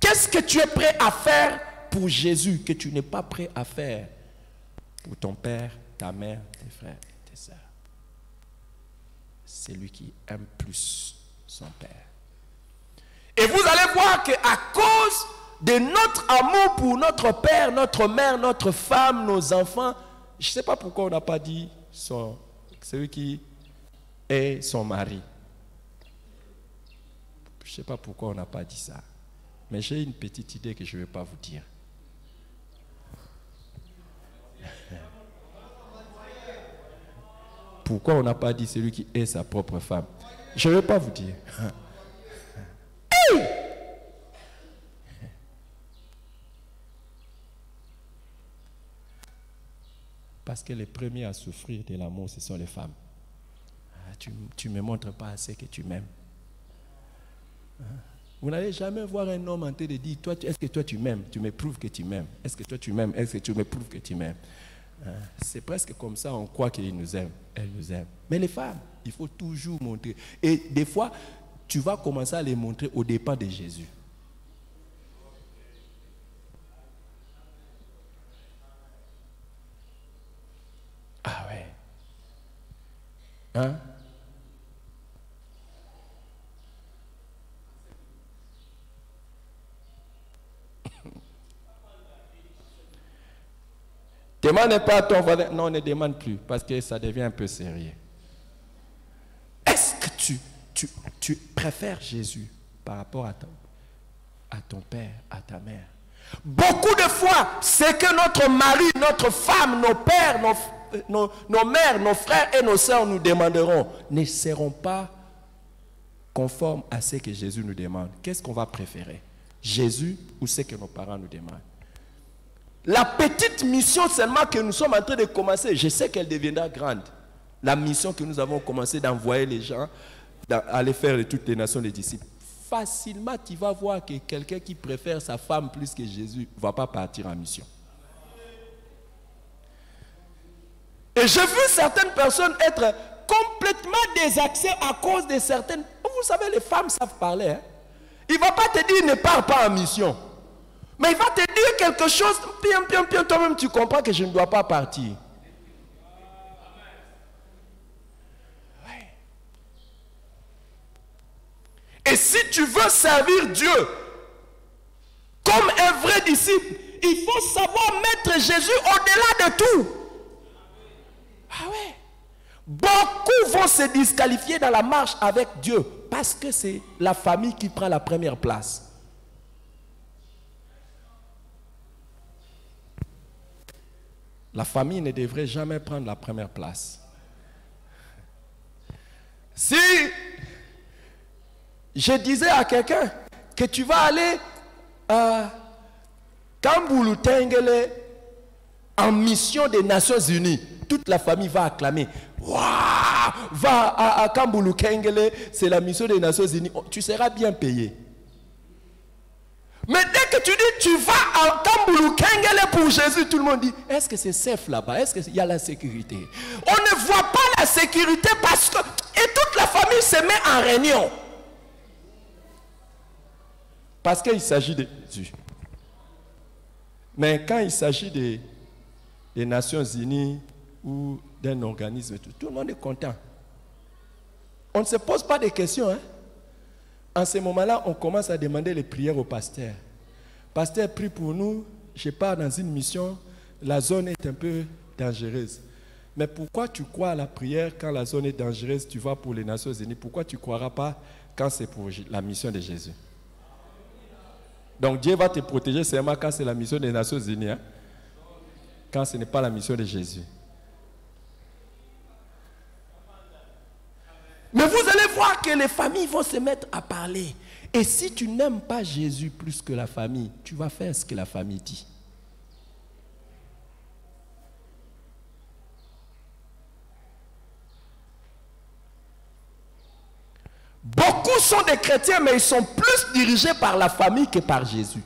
Qu'est-ce que tu es prêt à faire pour Jésus que tu n'es pas prêt à faire pour ton père, ta mère, tes frères, tes sœurs? C'est lui qui aime plus son père. Et vous allez voir qu'à cause de notre amour pour notre père, notre mère, notre femme, nos enfants, je ne sais pas pourquoi on n'a pas dit celui qui est son mari. Je ne sais pas pourquoi on n'a pas dit ça. Mais j'ai une petite idée que je ne vais pas vous dire. Pourquoi on n'a pas dit celui qui est sa propre femme? Je ne vais pas vous dire. Parce que les premiers à souffrir de l'amour, ce sont les femmes. Tu ne me montres pas assez que tu m'aimes. Vous n'allez jamais voir un homme en train de dire, est-ce que toi tu m'aimes? Tu me prouves que tu m'aimes. Est-ce que toi tu m'aimes? Est-ce que tu me prouves que tu m'aimes? C'est presque comme ça, on croit qu'il nous aime. Elle nous aime. Mais les femmes, il faut toujours montrer. Et des fois, tu vas commencer à les montrer au départ de Jésus. Ah ouais. Hein? Demande pas à ton voisin. Non, ne demande plus parce que ça devient un peu sérieux. Est-ce que tu préfères Jésus par rapport à ton père, à ta mère? Beaucoup de fois, c'est que notre mari, notre femme, nos pères, nos mères, nos frères et nos sœurs nous demanderont, ne seront pas conformes à ce que Jésus nous demande. Qu'est-ce qu'on va préférer? Jésus ou ce que nos parents nous demandent? La petite mission seulement que nous sommes en train de commencer, je sais qu'elle deviendra grande. La mission que nous avons commencé d'envoyer les gens, d'aller faire de toutes les nations des disciples. Facilement, tu vas voir que quelqu'un qui préfère sa femme plus que Jésus ne va pas partir en mission. Et j'ai vu certaines personnes être complètement désaxées à cause de certaines... Vous savez, les femmes savent parler. Hein? Il ne va pas te dire ne pars pas en mission. Mais il va te dire quelque chose, bien, toi-même tu comprends que je ne dois pas partir. Ouais. Et si tu veux servir Dieu comme un vrai disciple, il faut savoir mettre Jésus au-delà de tout. Ah ouais. Beaucoup vont se disqualifier dans la marche avec Dieu parce que c'est la famille qui prend la première place. La famille ne devrait jamais prendre la première place. Si je disais à quelqu'un que tu vas aller à Kamboulou Tengele en mission des Nations Unies, toute la famille va acclamer. Waouh, va à Kamboulou Tengele, c'est la mission des Nations Unies. Tu seras bien payé. Mais dès que tu dis tu vas en Kamboulou Kengele pour Jésus, tout le monde dit, est-ce que c'est safe là-bas? Est-ce qu'il y a la sécurité? On ne voit pas la sécurité parce que... Et toute la famille se met en réunion. Parce qu'il s'agit de Jésus. Mais quand il s'agit des Nations Unies ou d'un organisme, tout le monde est content. On ne se pose pas de questions, hein? En ce moment-là, on commence à demander les prières au pasteur. Pasteur, prie pour nous. Je pars dans une mission. La zone est un peu dangereuse. Mais pourquoi tu crois à la prière quand la zone est dangereuse? Tu vas pour les Nations Unies. Pourquoi tu ne croiras pas quand c'est pour la mission de Jésus? Donc Dieu va te protéger seulement quand c'est la mission des Nations Unies. Hein? Quand ce n'est pas la mission de Jésus. Mais vous allez voir que les familles vont se mettre à parler. Et si tu n'aimes pas Jésus plus que la famille, tu vas faire ce que la famille dit. Beaucoup sont des chrétiens, mais ils sont plus dirigés par la famille que par Jésus.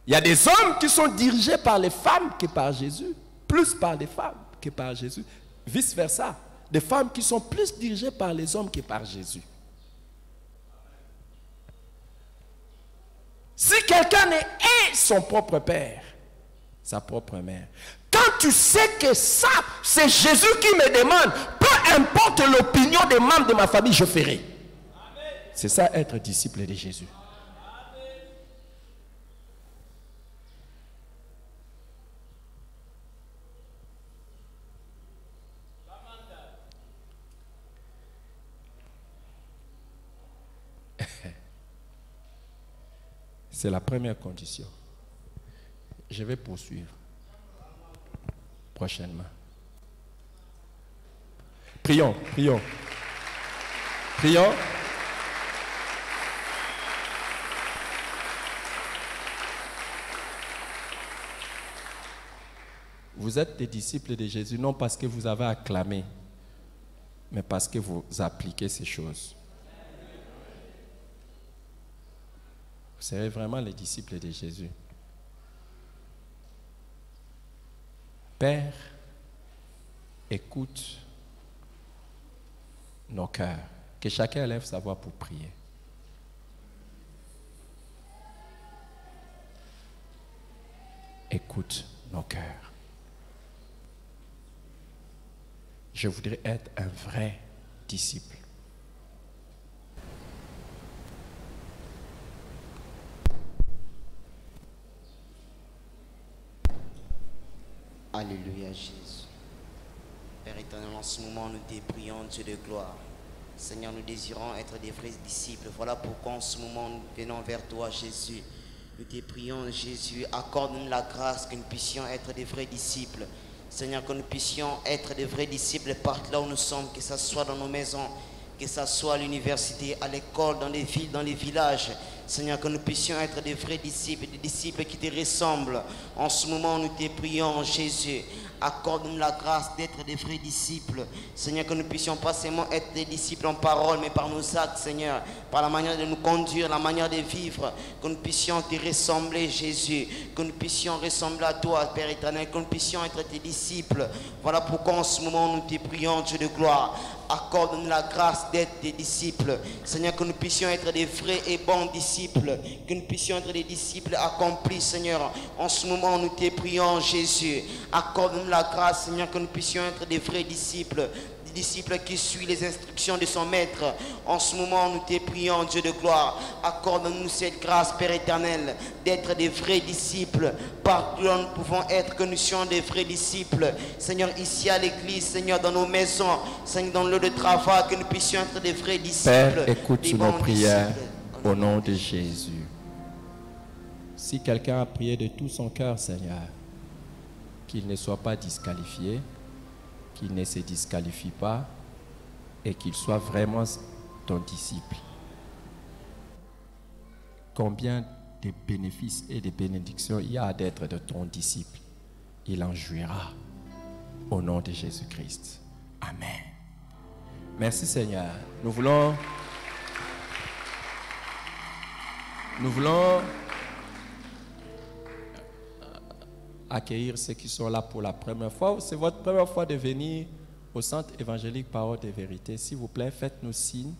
Il y a des hommes qui sont dirigés par les femmes que par Jésus, plus par les femmes que par Jésus. Vice versa. Des femmes qui sont plus dirigées par les hommes que par Jésus. Si quelqu'un est son propre père, sa propre mère, quand tu sais que ça, c'est Jésus qui me demande, peu importe l'opinion des membres de ma famille, je ferai. C'est ça être disciple de Jésus. C'est la première condition. Je vais poursuivre prochainement. Prions, prions. Prions. Vous êtes des disciples de Jésus, non parce que vous avez acclamé, mais parce que vous appliquez ces choses. Vous serez vraiment les disciples de Jésus. Père, écoute nos cœurs. Que chacun élève sa voix pour prier. Écoute nos cœurs. Je voudrais être un vrai disciple. Alléluia Jésus. Père éternel, en ce moment nous te prions, Dieu de gloire. Seigneur, nous désirons être des vrais disciples. Voilà pourquoi en ce moment nous venons vers toi Jésus. Nous te prions Jésus, accorde-nous la grâce que nous puissions être des vrais disciples. Seigneur, que nous puissions être des vrais disciples partout là où nous sommes, que ce soit dans nos maisons, que ce soit à l'université, à l'école, dans les villes, dans les villages. Seigneur, que nous puissions être des vrais disciples, des disciples qui te ressemblent. En ce moment, nous te prions, Jésus. Accorde-nous la grâce d'être des vrais disciples. Seigneur, que nous puissions pas seulement être des disciples en parole, mais par nos actes, Seigneur, par la manière de nous conduire, la manière de vivre, que nous puissions te ressembler, Jésus, que nous puissions ressembler à toi, Père éternel, que nous puissions être tes disciples. Voilà pourquoi en ce moment, nous te prions, Dieu de gloire. Accorde-nous la grâce d'être des disciples. Seigneur, que nous puissions être des vrais et bons disciples, que nous puissions être des disciples accomplis, Seigneur. En ce moment, nous te prions, Jésus. Accorde-nous la grâce, Seigneur, que nous puissions être des vrais disciples, des disciples qui suivent les instructions de son maître. En ce moment, nous te prions, Dieu de gloire. Accorde-nous cette grâce, Père éternel, d'être des vrais disciples. Partout où nous pouvons être, que nous soyons des vrais disciples. Seigneur, ici à l'église, Seigneur, dans nos maisons, Seigneur, dans le lieu de travail, que nous puissions être des vrais disciples. Père, écoute nos prières au nom de Jésus. Si quelqu'un a prié de tout son cœur, Seigneur, qu'il ne soit pas disqualifié, qu'il ne se disqualifie pas et qu'il soit vraiment ton disciple. Combien de bénéfices et de bénédictions il y a d'être de ton disciple? Il en jouira au nom de Jésus-Christ. Amen. Merci Seigneur. Nous voulons accueillir ceux qui sont là pour la première fois. C'est votre première fois de venir au centre évangélique Parole de Vérité. S'il vous plaît, faites-nous signe.